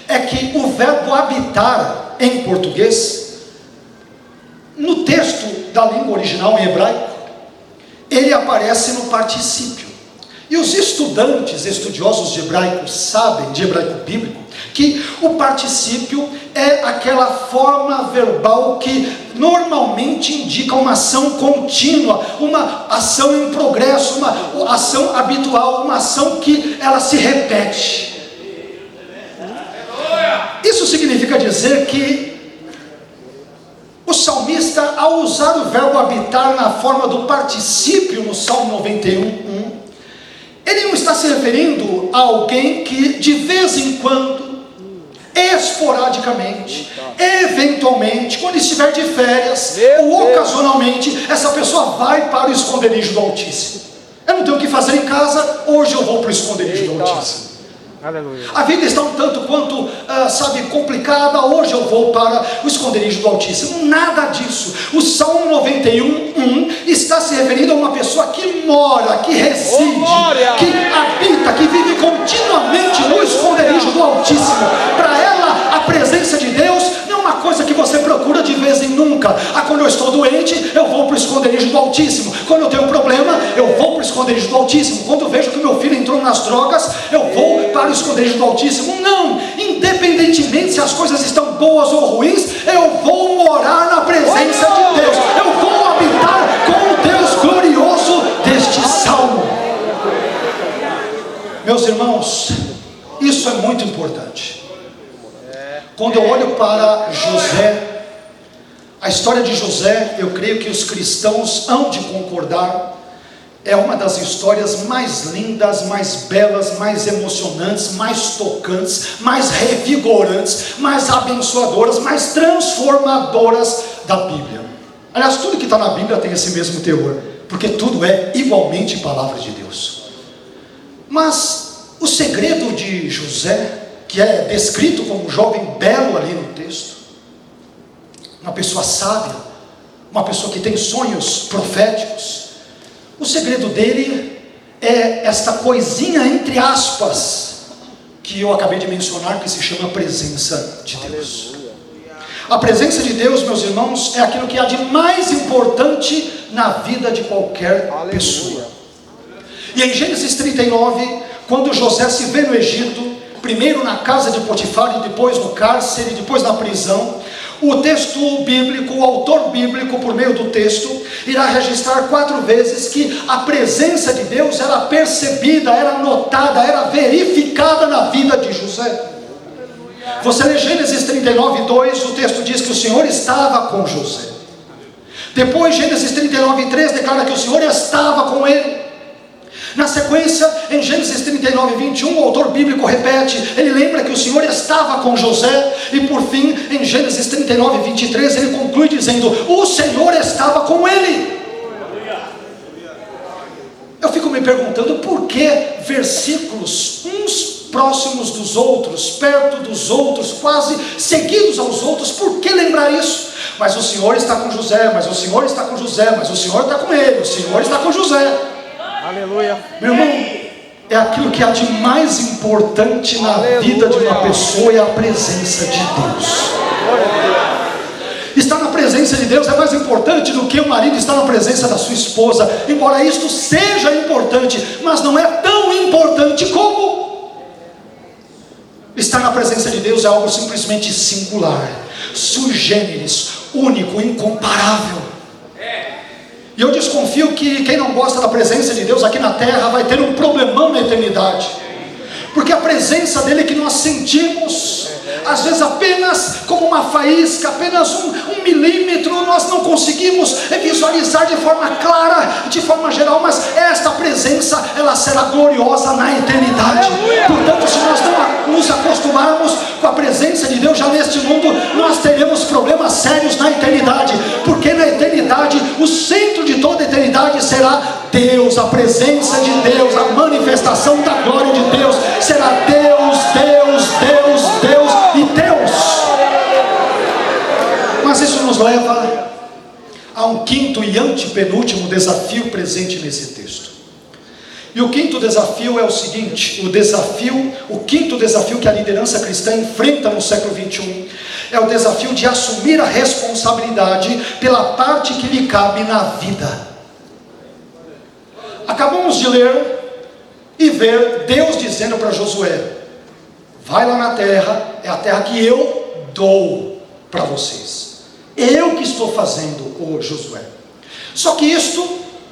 é que o verbo habitar em português, no texto da língua original em hebraico, ele aparece no particípio. E os estudantes, estudiosos de hebraico, sabem, de hebraico bíblico, que o particípio é aquela forma verbal que normalmente indica uma ação contínua, uma ação em progresso, uma ação habitual, uma ação que ela se repete. Isso significa dizer que o salmista, ao usar o verbo habitar na forma do particípio no Salmo 91:1, ele não está se referindo a alguém que de vez em quando, esporadicamente, eventualmente, quando estiver de férias, ou ocasionalmente, essa pessoa vai para o esconderijo do Altíssimo. Eu não tenho o que fazer em casa, hoje eu vou para o esconderijo do Altíssimo. Aleluia. A vida está um tanto quanto, complicada, hoje eu vou para o esconderijo do Altíssimo. Nada disso. O Salmo 91:1 está se referindo a uma pessoa que mora, que reside, que habita, que vive continuamente no esconderijo do Altíssimo. Para ela, a presença de Deus não é uma coisa que você procura de vez em nunca. Quando eu estou doente, eu vou para o esconderijo do Altíssimo. Quando eu tenho um problema, eu vou para o esconderijo do Altíssimo. Quando eu vejo que meu filho entrou nas drogas, eu vou para o esconderijo do Altíssimo. Não, independentemente se as coisas estão boas ou ruins, eu vou morar na presença de Deus. Eu vou habitar com o Deus glorioso deste salmo. Meus irmãos, isso é muito importante. Quando eu olho para José, a história de José, eu creio que os cristãos hão de concordar, é uma das histórias mais lindas, mais belas, mais emocionantes, mais tocantes, mais revigorantes, mais abençoadoras, mais transformadoras da Bíblia. Aliás, tudo que está na Bíblia tem esse mesmo teor, porque tudo é igualmente palavra de Deus. Mas o segredo de José, que é descrito como um jovem belo ali no texto, uma pessoa sábia, uma pessoa que tem sonhos proféticos, o segredo dele é esta coisinha entre aspas que eu acabei de mencionar, que se chama presença de Deus. A presença de Deus, meus irmãos, é aquilo que há de mais importante na vida de qualquer pessoa. E em Gênesis 39, quando José se vê no Egito, primeiro na casa de Potifar e depois no cárcere e depois na prisão, o texto bíblico, o autor bíblico, por meio do texto, irá registrar 4 vezes que a presença de Deus era percebida, era notada, era verificada na vida de José. Você lê Gênesis 39:2, o texto diz que o Senhor estava com José. Depois Gênesis 39:3 declara que o Senhor estava com ele. Na sequência, em Gênesis 39:21, o autor bíblico repete, ele lembra que o Senhor estava com José. E por fim, em Gênesis 39:23, ele conclui dizendo, o Senhor estava com ele. Eu fico me perguntando por que versículos, uns próximos dos outros, perto dos outros, quase seguidos aos outros, por que lembrar isso? Mas o Senhor está com José, mas o Senhor está com José, mas o Senhor está com ele, o Senhor está com José. Aleluia. Meu irmão, é aquilo que há de mais importante na vida de uma pessoa, é a presença de Deus. Estar na presença de Deus é mais importante do que o marido estar na presença da sua esposa. Embora isto seja importante, mas não é tão importante como estar na presença de Deus. É algo simplesmente singular, sui generis, único, incomparável. E eu desconfio que quem não gosta da presença de Deus aqui na terra vai ter um problemão na eternidade, porque a presença dele que nós sentimos, às vezes apenas como uma faísca, apenas um milímetro, nós não conseguimos visualizar de forma clara, de forma geral, mas esta presença, ela será gloriosa na eternidade. Portanto, se nós não nos acostumarmos com a presença de Deus já neste mundo, nós teremos problemas sérios na eternidade, porque na eternidade, o centro de toda a eternidade será Deus, a presença de Deus, a manifestação da glória de Deus, será Deus, Deus, Deus, Deus e Deus. Mas isso nos leva a um quinto e antepenúltimo desafio presente nesse texto. E o quinto desafio é o seguinte, o quinto desafio que a liderança cristã enfrenta no século 21, é o desafio de assumir a responsabilidade pela parte que lhe cabe na vida. Acabamos de ler e ver Deus dizendo para Josué: vai lá na terra, é a terra que eu dou para vocês. Eu que estou fazendo, ô Josué. Só que isto,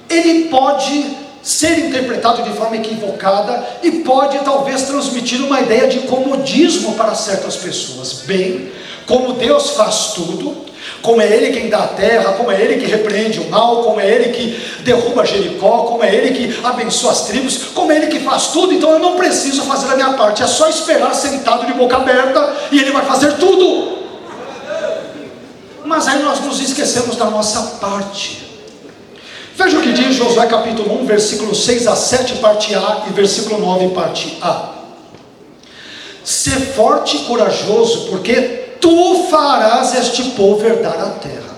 ele pode ser interpretado de forma equivocada e pode talvez transmitir uma ideia de comodismo para certas pessoas. Bem, como Deus faz tudo, como é Ele quem dá a terra, como é Ele que repreende o mal, como é Ele que derruba Jericó, como é Ele que abençoa as tribos, como é Ele que faz tudo, então eu não preciso fazer a minha parte, é só esperar sentado de boca aberta e Ele vai fazer tudo. Mas aí nós nos esquecemos da nossa parte. Veja o que diz Josué capítulo 1, versículo 6 a 7, parte A, e versículo 9, parte A. Sê forte e corajoso, porque tu farás este povo herdar a terra.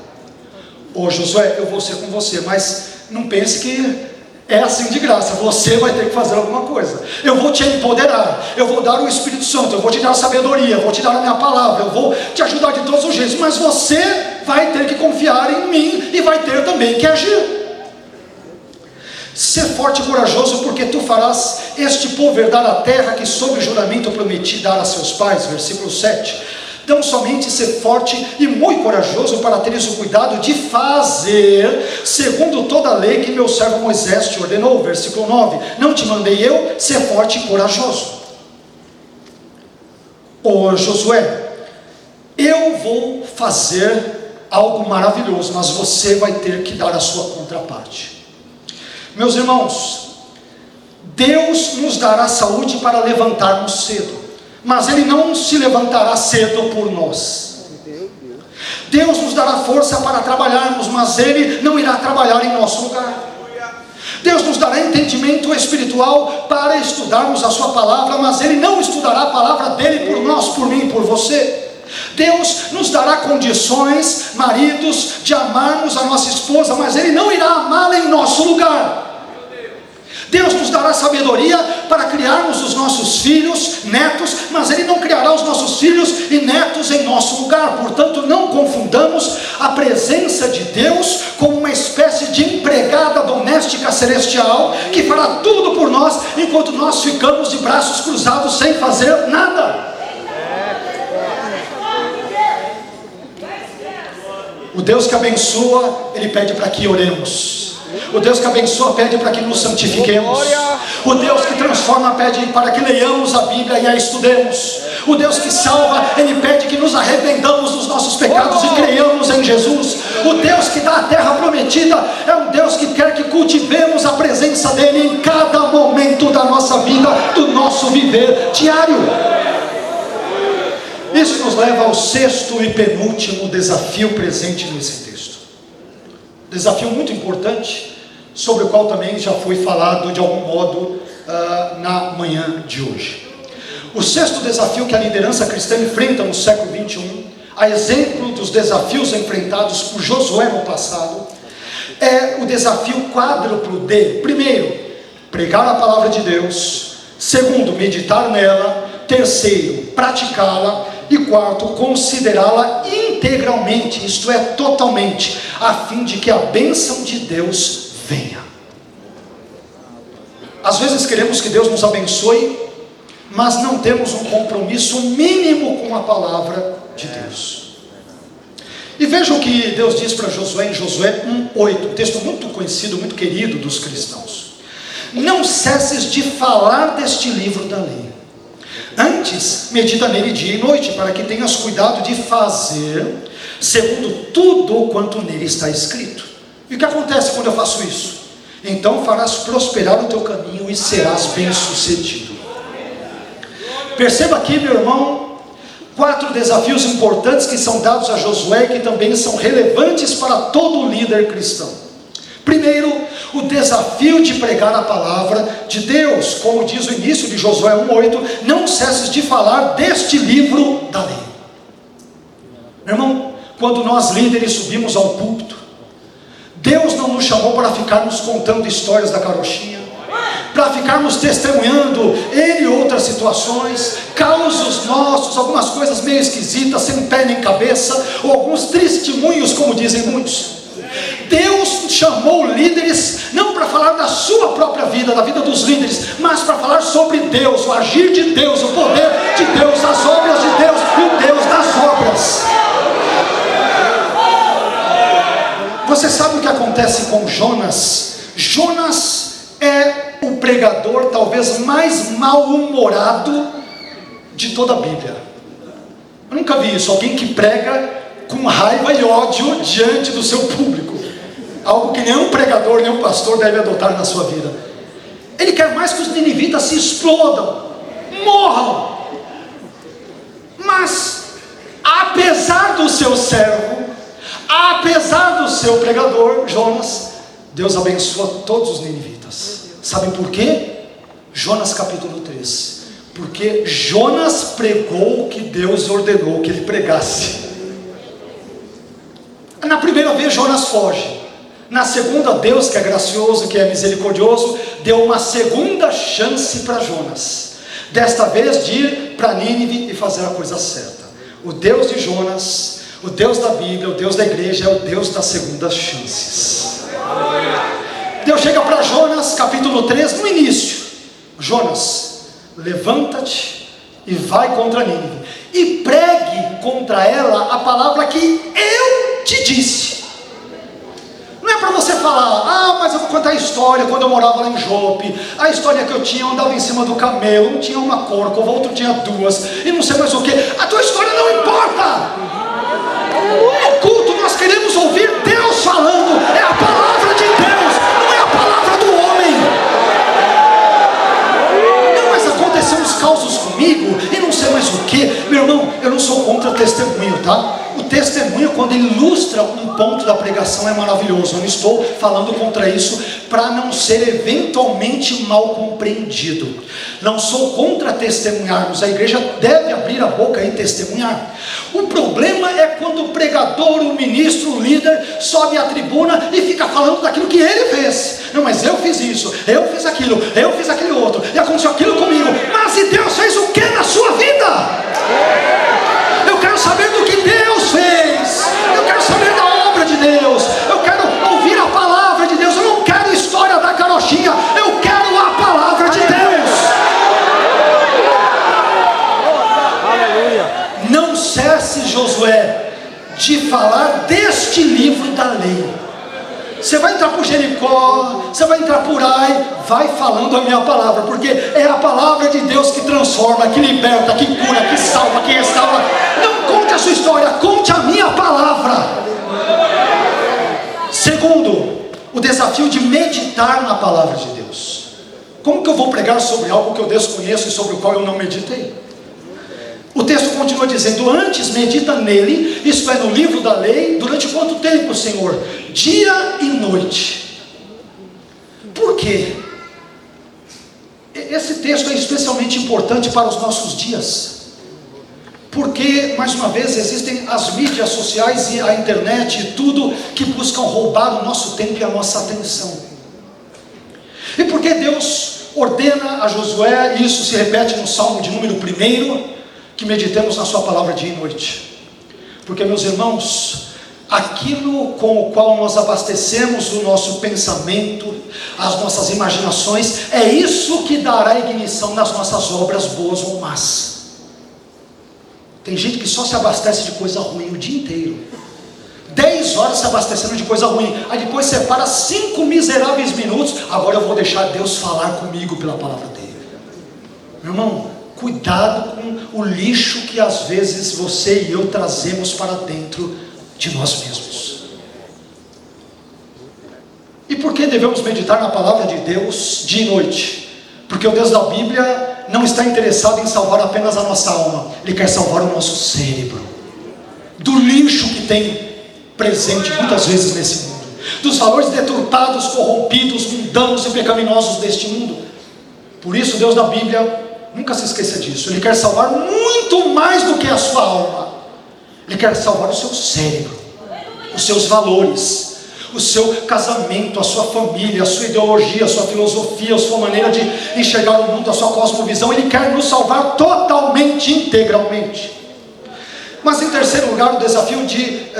Ô Josué, eu vou ser com você, mas não pense que é assim de graça. Você vai ter que fazer alguma coisa. Eu vou te empoderar, eu vou dar o Espírito Santo, eu vou te dar sabedoria, eu vou te dar a minha palavra, eu vou te ajudar de todos os jeitos, mas você vai ter que confiar em mim e vai ter também que agir. Ser forte e corajoso, porque tu farás este povo herdar a terra que sob juramento prometi dar a seus pais. Versículo 7. Então somente ser forte e muito corajoso, para teres o cuidado de fazer segundo toda a lei que meu servo Moisés te ordenou. Versículo 9. Não te mandei eu ser forte e corajoso? Ô Josué, eu vou fazer algo maravilhoso, mas você vai ter que dar a sua contraparte. Meus irmãos, Deus nos dará saúde para levantarmos cedo, mas Ele não se levantará cedo por nós. Deus nos dará força para trabalharmos, mas Ele não irá trabalhar em nosso lugar. Deus nos dará entendimento espiritual para estudarmos a sua palavra, mas Ele não estudará a palavra dEle por nós, por mim, por você. Deus nos dará condições, maridos, de amarmos a nossa esposa, mas Ele não irá amá-la em nosso lugar. Deus nos dará sabedoria para criarmos os nossos filhos, netos, mas Ele não criará os nossos filhos e netos em nosso lugar. Portanto, não confundamos a presença de Deus com uma espécie de empregada doméstica celestial que fará tudo por nós, enquanto nós ficamos de braços cruzados sem fazer nada. O Deus que abençoa, Ele pede para que oremos. O Deus que abençoa pede para que nos santifiquemos. O Deus que transforma pede para que leiamos a Bíblia e a estudemos. O Deus que salva, Ele pede que nos arrependamos dos nossos pecados e creiamos em Jesus. O Deus que dá a terra prometida é um Deus que quer que cultivemos a presença dEle em cada momento da nossa vida, do nosso viver diário. Isso nos leva ao sexto e penúltimo desafio presente nesse texto. Desafio muito importante, sobre o qual também já foi falado de algum modo na manhã de hoje. O sexto desafio que a liderança cristã enfrenta no século 21, a exemplo dos desafios enfrentados por Josué no passado, é o desafio quádruplo de, primeiro, pregar a palavra de Deus; segundo, meditar nela; terceiro, praticá-la; e quarto, considerá-la integralmente, isto é, totalmente, a fim de que a bênção de Deus venha. Às vezes queremos que Deus nos abençoe, mas não temos um compromisso mínimo com a palavra de Deus. E veja o que Deus diz para Josué em Josué 1:8, um texto muito conhecido, muito querido dos cristãos. Não cesses de falar deste livro da lei. Antes, medita nele dia e noite, para que tenhas cuidado de fazer segundo tudo quanto nele está escrito. E o que acontece quando eu faço isso? Então farás prosperar o teu caminho e serás bem-sucedido. Perceba aqui, meu irmão, 4 desafios importantes que são dados a Josué, que também são relevantes para todo líder cristão. Primeiro, o desafio de pregar a palavra de Deus, como diz o início de Josué 1:8, não cesses de falar deste livro da lei. Meu irmão, quando nós líderes subimos ao púlpito, Deus não nos chamou para ficarmos contando histórias da carochinha, para ficarmos testemunhando Ele e outras situações, causos nossos, algumas coisas meio esquisitas, sem pé nem cabeça, ou alguns testemunhos, como dizem muitos. Deus chamou líderes não para falar da sua própria vida, da vida dos líderes, mas para falar sobre Deus, o agir de Deus, o poder de Deus, as obras de Deus e o Deus das obras. Você sabe o que acontece com Jonas? Jonas é o pregador talvez mais mal-humorado de toda a Bíblia. Eu nunca vi isso, alguém que prega com raiva e ódio diante do seu público. Algo que nenhum pregador, nenhum pastor deve adotar na sua vida. Ele quer mais que os ninivitas se explodam, morram. Mas, apesar do seu servo, apesar do seu pregador, Jonas, Deus abençoa todos os ninivitas. Sabe por quê? Jonas capítulo 3. Porque Jonas pregou o que Deus ordenou que ele pregasse. Na primeira vez Jonas foge. Na segunda, Deus, que é gracioso, que é misericordioso, deu uma segunda chance para Jonas. Desta vez de ir para Nínive e fazer a coisa certa. O Deus de Jonas, o Deus da Bíblia, o Deus da igreja, é o Deus das segundas chances. Deus chega para Jonas, capítulo 3, no início. Jonas, levanta-te e vai contra Nínive. E pregue contra ela a palavra que eu te disse. Não é para você falar, mas eu vou contar a história quando eu morava lá em Jope. A história que eu tinha, eu andava em cima do camelo. Um tinha uma corcova, o outro tinha duas. E não sei mais o que. A tua história não importa. No culto nós queremos ouvir Deus falando. É a palavra de Deus, não é a palavra do homem. Não, mas aconteceu uns causos comigo e não sei mais o que. Meu irmão, eu não sou contra testemunho, tá? O testemunho, quando ele ilustra um ponto da pregação, é maravilhoso. Eu não estou falando contra isso para não ser eventualmente mal compreendido. Não sou contra testemunharmos. A igreja deve abrir a boca e testemunhar. O problema é quando o pregador, o ministro, o líder sobe à tribuna e fica falando daquilo que ele fez. Não, mas eu fiz isso, eu fiz aquilo, eu fiz aquele outro, e aconteceu aquilo comigo. Mas e Deus fez o que na sua vida? Eu quero saber do que Deus fez. Eu quero saber da obra de Deus. Eu quero ouvir a palavra de Deus. Eu não quero a história da carochinha. Eu quero a palavra de Deus. Não cesse, Josué, de falar deste livro da lei. Você vai entrar por Jericó, você vai entrar por Ai, vai falando a minha palavra, porque é a palavra de Deus que transforma, que liberta, que cura, que salva, que restaura. Não conte a sua história, conte a minha palavra. Segundo, o desafio de meditar na palavra de Deus. Como que eu vou pregar sobre algo que eu desconheço e sobre o qual eu não meditei? O texto continua dizendo: antes medita nele, isto é, no livro da lei, durante quanto tempo, Senhor? Dia e noite. Por quê? Esse texto é especialmente importante para os nossos dias, porque, mais uma vez, existem as mídias sociais e a internet e tudo que buscam roubar o nosso tempo e a nossa atenção. E porque Deus ordena a Josué, e isso se repete no Salmo de número 1, que meditemos na sua palavra dia e noite. Porque, meus irmãos, aquilo com o qual nós abastecemos o nosso pensamento, as nossas imaginações, é isso que dará ignição nas nossas obras boas ou más. Tem gente que só se abastece de coisa ruim o dia inteiro, 10 horas se abastecendo de coisa ruim, aí depois separa 5 miseráveis minutos. Agora eu vou deixar Deus falar comigo pela palavra dele. Meu irmão, cuidado com o lixo que às vezes você e eu trazemos para dentro de nós mesmos. E por que devemos meditar na palavra de Deus dia e noite? Porque o Deus da Bíblia não está interessado em salvar apenas a nossa alma. Ele quer salvar o nosso cérebro do lixo que tem presente muitas vezes nesse mundo, dos valores deturpados, corrompidos, mundanos e pecaminosos deste mundo. Por isso o Deus da Bíblia, nunca se esqueça disso, Ele quer salvar muito mais do que a sua alma. Ele quer salvar o seu cérebro, os seus valores, o seu casamento, a sua família, a sua ideologia, a sua filosofia, a sua maneira de enxergar o mundo, a sua cosmovisão. Ele quer nos salvar totalmente, integralmente. Mas em terceiro lugar, o desafio de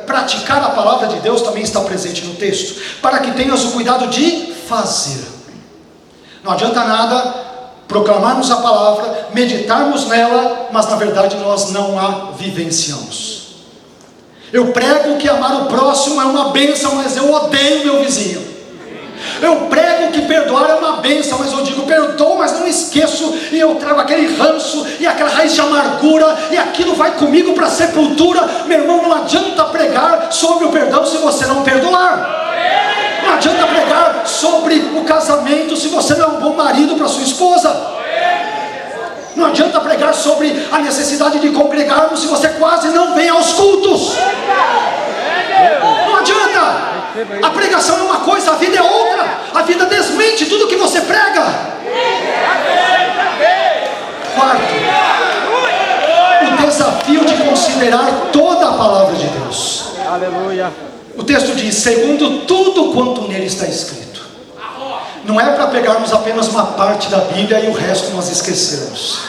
praticar a palavra de Deus também está presente no texto, para que tenhas o cuidado de fazer. Não adianta nada proclamarmos a palavra, meditarmos nela, mas na verdade nós não a vivenciamos. Eu prego que amar o próximo é uma bênção, mas eu odeio meu vizinho. Eu prego que perdoar é uma bênção, mas eu digo perdoo, mas não esqueço, e eu trago aquele ranço e aquela raiz de amargura, e aquilo vai comigo para a sepultura. Meu irmão, não adianta pregar sobre o perdão se você não perdoar. Não adianta pregar sobre o casamento se você não é um bom marido para sua esposa. Não adianta pregar sobre a necessidade de congregarmos se você quase não vem aos cultos. Não adianta. A pregação é uma coisa, a vida é outra. A vida desmente tudo que você prega. Quarto, o desafio de considerar toda a palavra de Deus. Aleluia. O texto diz: segundo tudo quanto nele está escrito. Não é para pegarmos apenas uma parte da Bíblia e o resto nós esquecermos.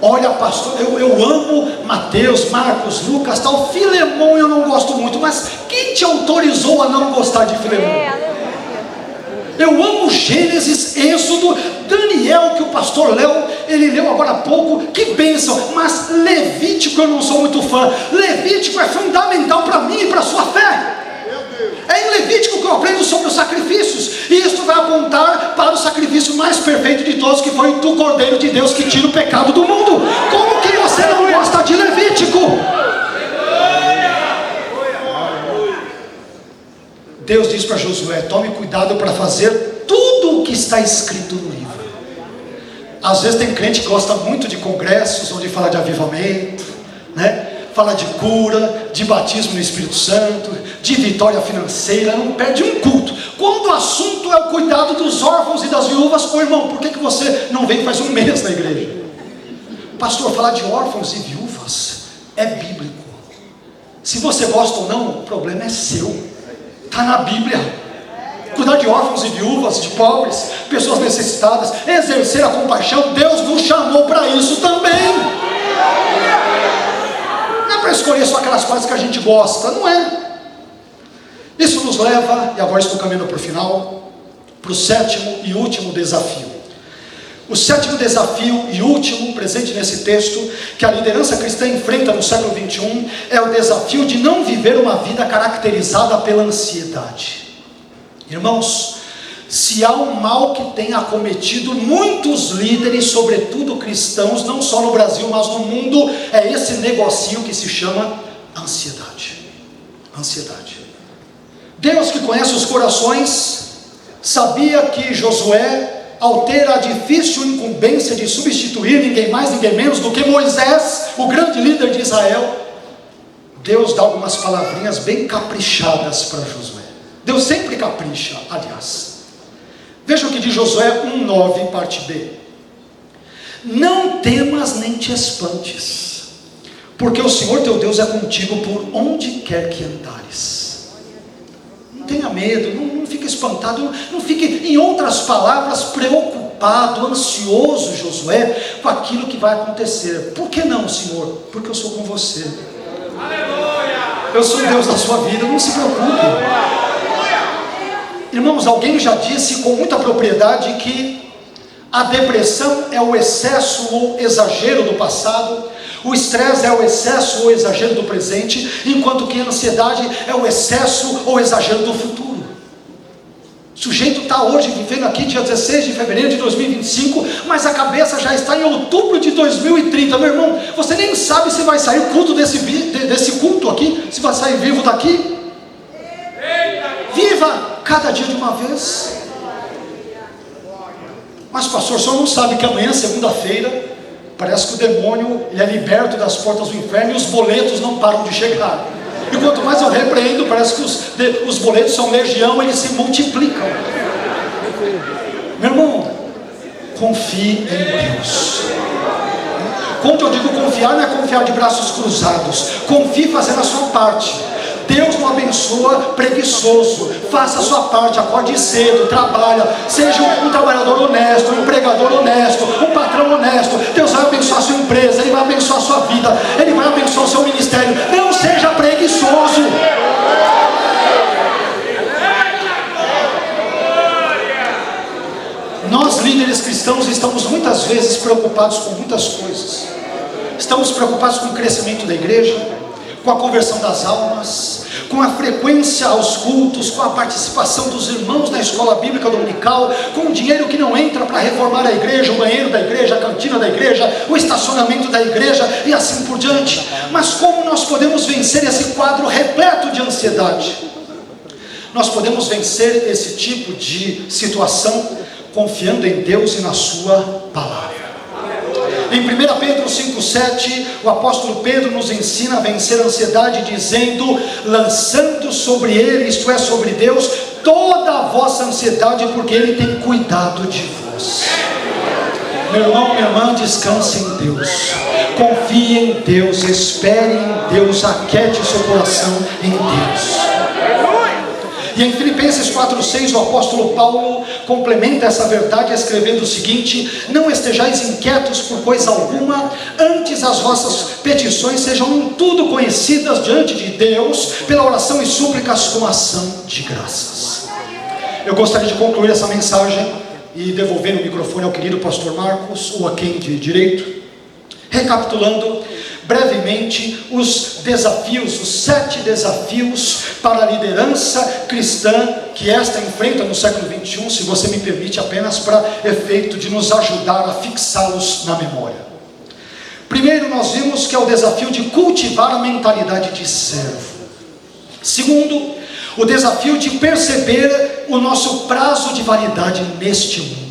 Olha, pastor, eu amo Mateus, Marcos, Lucas, tal. Filemão eu não gosto muito, mas quem te autorizou a não gostar de Filemão? Eu amo Gênesis, Êxodo, Daniel, que o pastor Léo, ele leu agora há pouco, que bênção. Mas Levítico eu não sou muito fã. Levítico é fundamental para mim e para a sua fé. É em Levítico que eu aprendo sobre os sacrifícios, e isto vai apontar para o sacrifício mais perfeito de todos, que foi o do Cordeiro de Deus, que tira o pecado do mundo. Como que você não gosta de Levítico? Deus diz para Josué: tome cuidado para fazer tudo o que está escrito no livro. Às vezes tem crente que gosta muito de congressos onde fala de avivamento, fala de cura, de batismo no Espírito Santo, de vitória financeira, não perde um culto. Quando o assunto é o cuidado dos órfãos e das viúvas, irmão, por que você não vem faz um mês na igreja? Pastor, falar de órfãos e viúvas é bíblico. Se você gosta ou não, o problema é seu. Está na Bíblia. Cuidar de órfãos e viúvas, de pobres, pessoas necessitadas, exercer a compaixão, Deus nos chamou para isso também. Não é para escolher só aquelas coisas que a gente gosta, não é? Isso nos leva, e agora estou caminhando para o final, para o sétimo e último desafio. O sétimo desafio e último presente nesse texto, que a liderança cristã enfrenta no século 21, é o desafio de não viver uma vida caracterizada pela ansiedade. Irmãos, se há um mal que tem acometido muitos líderes, sobretudo cristãos, não só no Brasil, mas no mundo, é esse negocinho que se chama ansiedade. Ansiedade. Deus, que conhece os corações, sabia que Josué, ao ter a difícil incumbência de substituir ninguém mais, ninguém menos do que Moisés, o grande líder de Israel, Deus dá algumas palavrinhas bem caprichadas para Josué. Deus sempre capricha, aliás. Veja o que diz Josué 1:9, parte B. Não temas nem te espantes, porque o Senhor teu Deus é contigo por onde quer que andares. Não tenha medo, não fique espantado, não fique, em outras palavras, preocupado, ansioso, Josué, com aquilo que vai acontecer. Por que não, Senhor? Porque eu sou com você. Eu sou o Deus da sua vida, não se preocupe. Irmãos, alguém já disse com muita propriedade que a depressão é o excesso ou exagero do passado, o estresse é o excesso ou exagero do presente, enquanto que a ansiedade é o excesso ou exagero do futuro. O sujeito está hoje vivendo aqui dia 16 de fevereiro de 2025, mas a cabeça já está em outubro de 2030. Meu irmão, você nem sabe se vai sair o culto desse culto aqui, se vai sair vivo daqui. Viva cada dia de uma vez. Mas pastor, o senhor não sabe que amanhã, segunda-feira, parece que o demônio ele é liberto das portas do inferno e os boletos não param de chegar. E quanto mais eu repreendo, parece que os boletos são legião, eles se multiplicam. Meu irmão, confie em Deus. Quando eu digo confiar, não é confiar de braços cruzados. Confie fazendo a sua parte. Deus não abençoa preguiçoso. Faça a sua parte, acorde cedo, trabalha, seja um trabalhador honesto, um empregador honesto, um patrão honesto. Deus vai abençoar a sua empresa, Ele vai abençoar a sua vida, Ele vai abençoar o seu ministério. Não seja preguiçoso. Nós, líderes cristãos, estamos muitas vezes preocupados com muitas coisas. Estamos preocupados com o crescimento da igreja, com a conversão das almas, com a frequência aos cultos, com a participação dos irmãos na escola bíblica dominical, com o dinheiro que não entra para reformar a igreja, o banheiro da igreja, a cantina da igreja, o estacionamento da igreja e assim por diante. Mas como nós podemos vencer esse quadro repleto de ansiedade? Nós podemos vencer esse tipo de situação confiando em Deus e na sua palavra. Em 1 Pedro 5,7, o apóstolo Pedro nos ensina a vencer a ansiedade, dizendo: lançando sobre Ele, isto é, sobre Deus, toda a vossa ansiedade, porque Ele tem cuidado de vós. Meu irmão, minha irmã, descanse em Deus, confie em Deus, espere em Deus, aquete o seu coração em Deus. E em Filipenses 4,6, o apóstolo Paulo complementa essa verdade escrevendo o seguinte: não estejais inquietos por coisa alguma, antes as vossas petições sejam em tudo conhecidas diante de Deus, pela oração e súplicas com ação de graças. Eu gostaria de concluir essa mensagem e devolver o microfone ao querido pastor Marcos, ou a quem de direito, recapitulando brevemente os desafios, os 7 desafios para a liderança cristã que esta enfrenta no século 21, se você me permite, apenas para efeito de nos ajudar a fixá-los na memória. Primeiro, nós vimos que é o desafio de cultivar a mentalidade de servo. Segundo, o desafio de perceber o nosso prazo de validade neste mundo.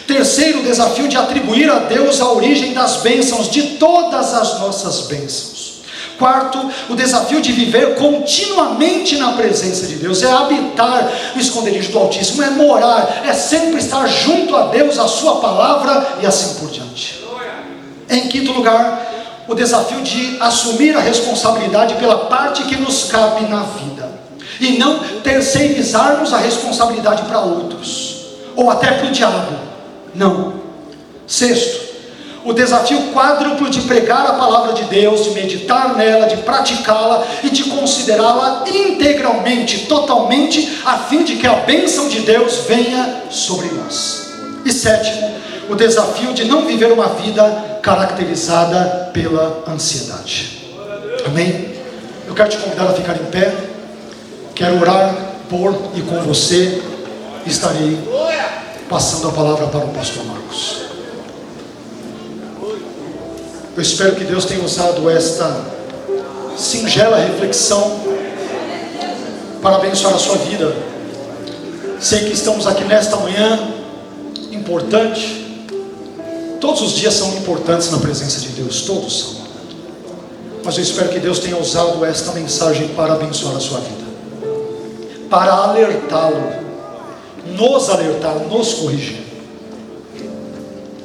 Terceiro, o desafio de atribuir a Deus a origem das bênçãos, de todas as nossas bênçãos. Quarto, o desafio de viver continuamente na presença de Deus, é habitar no esconderijo do Altíssimo, é morar, é sempre estar junto a Deus, a sua palavra e assim por diante. Em quinto lugar, o desafio de assumir a responsabilidade pela parte que nos cabe na vida, e não terceirizarmos a responsabilidade para outros, ou até para o diabo. Não. Sexto, o desafio quádruplo de pregar a palavra de Deus, de meditar nela, de praticá-la e de considerá-la integralmente, totalmente, a fim de que a bênção de Deus venha sobre nós. E sétimo, o desafio de não viver uma vida caracterizada pela ansiedade. Amém? Eu quero te convidar a ficar em pé. Quero orar por e com você. Estarei passando a palavra para o pastor Marcos. Eu espero que Deus tenha usado esta singela reflexão para abençoar a sua vida. Sei que estamos aqui nesta manhã importante. Todos os dias são importantes na presença de Deus, todos são. Mas eu espero que Deus tenha usado esta mensagem para abençoar a sua vida, para alertá-lo, nos alertar, nos corrigir.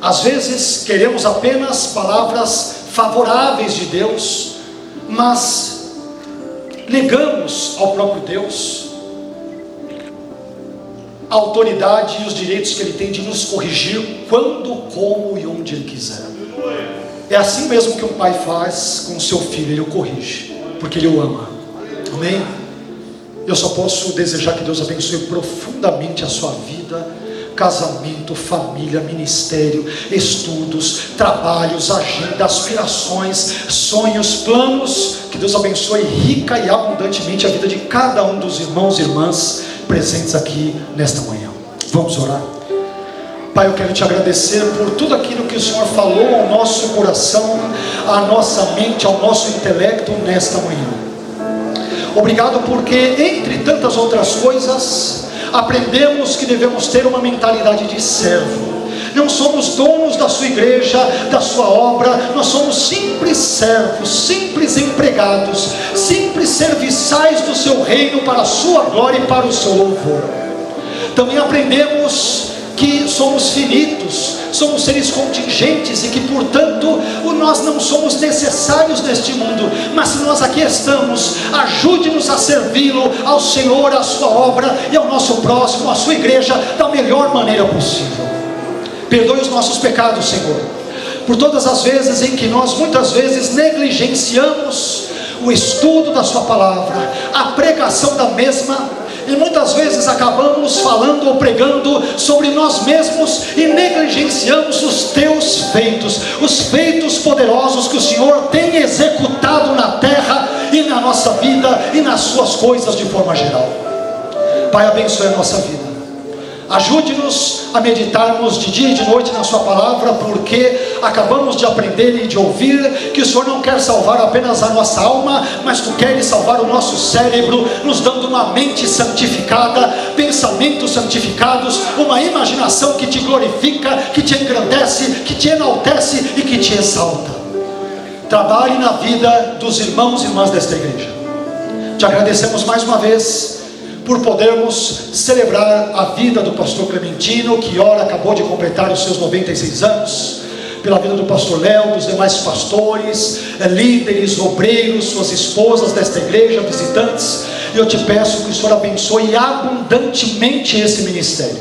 Às vezes queremos apenas palavras favoráveis de Deus, mas negamos ao próprio Deus a autoridade e os direitos que Ele tem de nos corrigir quando, como e onde Ele quiser. É assim mesmo que um pai faz com o seu filho, ele o corrige, porque ele o ama. Amém? Eu só posso desejar que Deus abençoe profundamente a sua vida, casamento, família, ministério, estudos, trabalhos, agenda, aspirações, sonhos, planos. Que Deus abençoe rica e abundantemente a vida de cada um dos irmãos e irmãs presentes aqui nesta manhã. Vamos orar. Pai, eu quero te agradecer por tudo aquilo que o Senhor falou ao nosso coração, à nossa mente, ao nosso intelecto nesta manhã. Obrigado porque, entre tantas outras coisas, aprendemos que devemos ter uma mentalidade de servo. Não somos donos da sua igreja, da sua obra, nós somos simples servos, simples empregados, simples serviçais do seu reino para a sua glória e para o seu louvor. Também aprendemos que somos finitos, somos seres contingentes e que, portanto, nós não somos necessários neste mundo, mas se nós aqui estamos, ajude-nos a servi-lo, ao Senhor, à sua obra e ao nosso próximo, à sua igreja, da melhor maneira possível. Perdoe os nossos pecados, Senhor, por todas as vezes em que nós muitas vezes negligenciamos o estudo da sua palavra, a pregação da mesma, e muitas vezes acabamos falando ou pregando sobre nós mesmos e negligenciamos os teus feitos, os feitos poderosos que o Senhor tem executado na terra e na nossa vida e nas suas coisas de forma geral. Pai, abençoe a nossa vida. Ajude-nos a meditarmos de dia e de noite na sua palavra, porque acabamos de aprender e de ouvir que o Senhor não quer salvar apenas a nossa alma, mas Tu queres salvar o nosso cérebro, nos dando uma mente santificada, pensamentos santificados, uma imaginação que Te glorifica, que Te engrandece, que Te enaltece e que Te exalta. Trabalhe na vida dos irmãos e irmãs desta igreja. Te agradecemos mais uma vez por podermos celebrar a vida do pastor Clementino, que ora acabou de completar os seus 96 anos, pela vida do pastor Léo, dos demais pastores, líderes, obreiros, suas esposas desta igreja, visitantes. E eu te peço que o Senhor abençoe abundantemente esse ministério,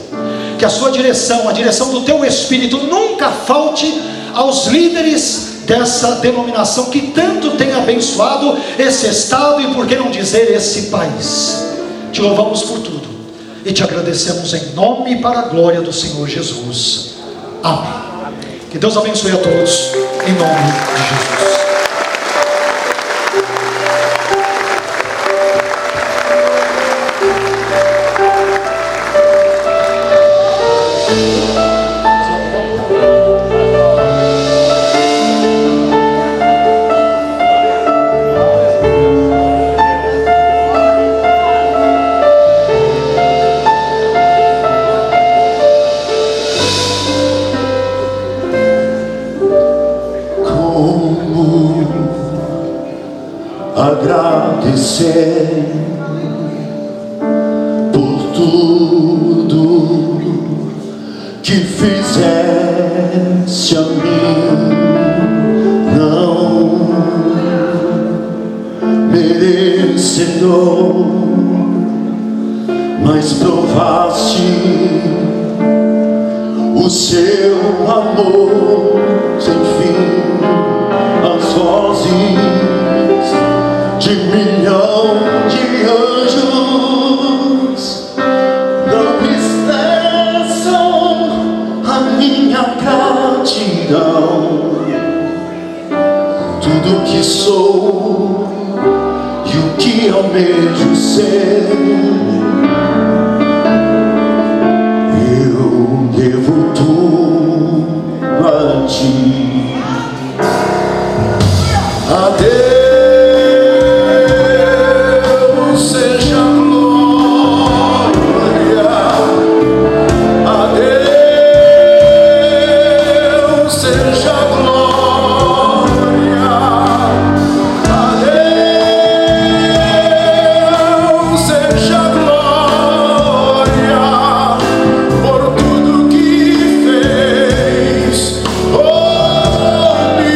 que a sua direção, a direção do teu Espírito, nunca falte aos líderes dessa denominação que tanto tem abençoado esse estado e, por que não dizer, esse país. Te louvamos por tudo e te agradecemos em nome e para a glória do Senhor Jesus. Amém. Que Deus abençoe a todos em nome de Jesus. Agradecer por tudo que fizeste a mim, não merecedor, mas provaste o seu amor sem fim. As vozes de milhão de anjos não expressam a minha gratidão. Tudo que sou e o que almejo ser, eu devo tudo a Ti. A Deus seja a glória, a Deus seja a glória, a Deus seja a glória por tudo que fez por mim.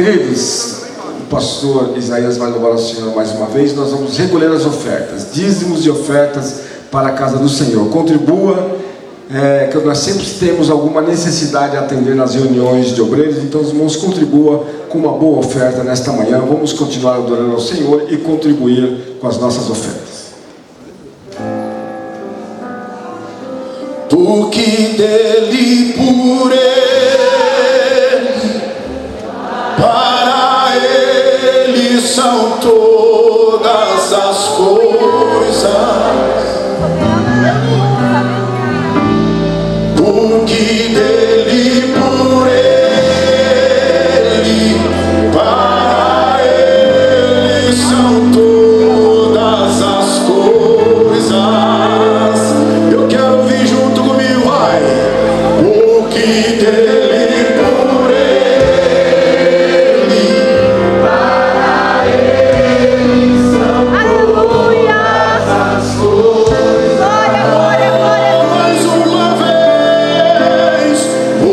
Queridos, o pastor Isaías vai louvar o Senhor mais uma vez. Nós vamos recolher as ofertas, dízimos e ofertas para a casa do Senhor. Contribua, que nós sempre temos alguma necessidade de atender nas reuniões de obreiros. Então, os irmãos, contribua com uma boa oferta nesta manhã. Vamos continuar adorando ao Senhor e contribuir com as nossas ofertas. Tu que dele por ele, para ele são todas as coisas. Tu que dele por ele, para ele são todas as coisas. Eu quero ouvir junto comigo, vai. O que dele por ele, para ele são todas as coisas. Mais uma vez, o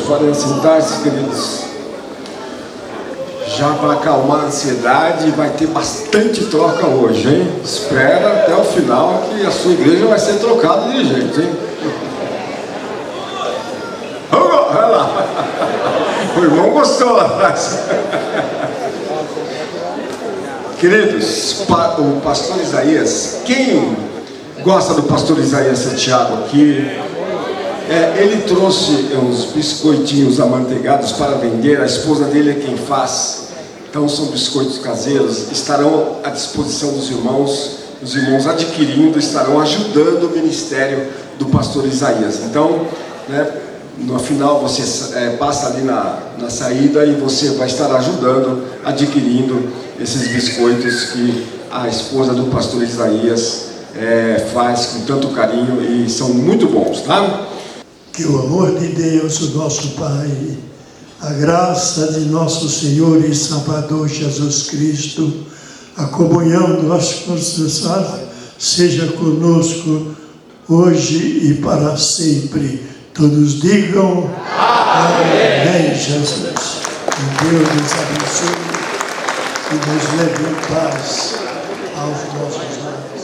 podem sentar-se, queridos. Já para acalmar a ansiedade, vai ter bastante troca hoje, hein? Espera até o final que a sua igreja vai ser trocada de gente, hein? Olha lá. O irmão gostou lá atrás. Queridos, o pastor Isaías, quem gosta do pastor Isaías Santiago aqui, ele trouxe uns biscoitinhos amanteigados para vender, a esposa dele é quem faz, então são biscoitos caseiros, estarão à disposição dos irmãos, os irmãos adquirindo, estarão ajudando o ministério do pastor Isaías. Então, no final você passa ali na saída e você vai estar ajudando, adquirindo esses biscoitos que a esposa do pastor Isaías faz com tanto carinho e são muito bons, tá? Que o amor de Deus, o nosso Pai, a graça de nosso Senhor e Salvador Jesus Cristo, a comunhão do Espírito Santo seja conosco hoje e para sempre. Todos digam amém, Jesus. Que Deus nos abençoe e nos leve em paz aos nossos lares.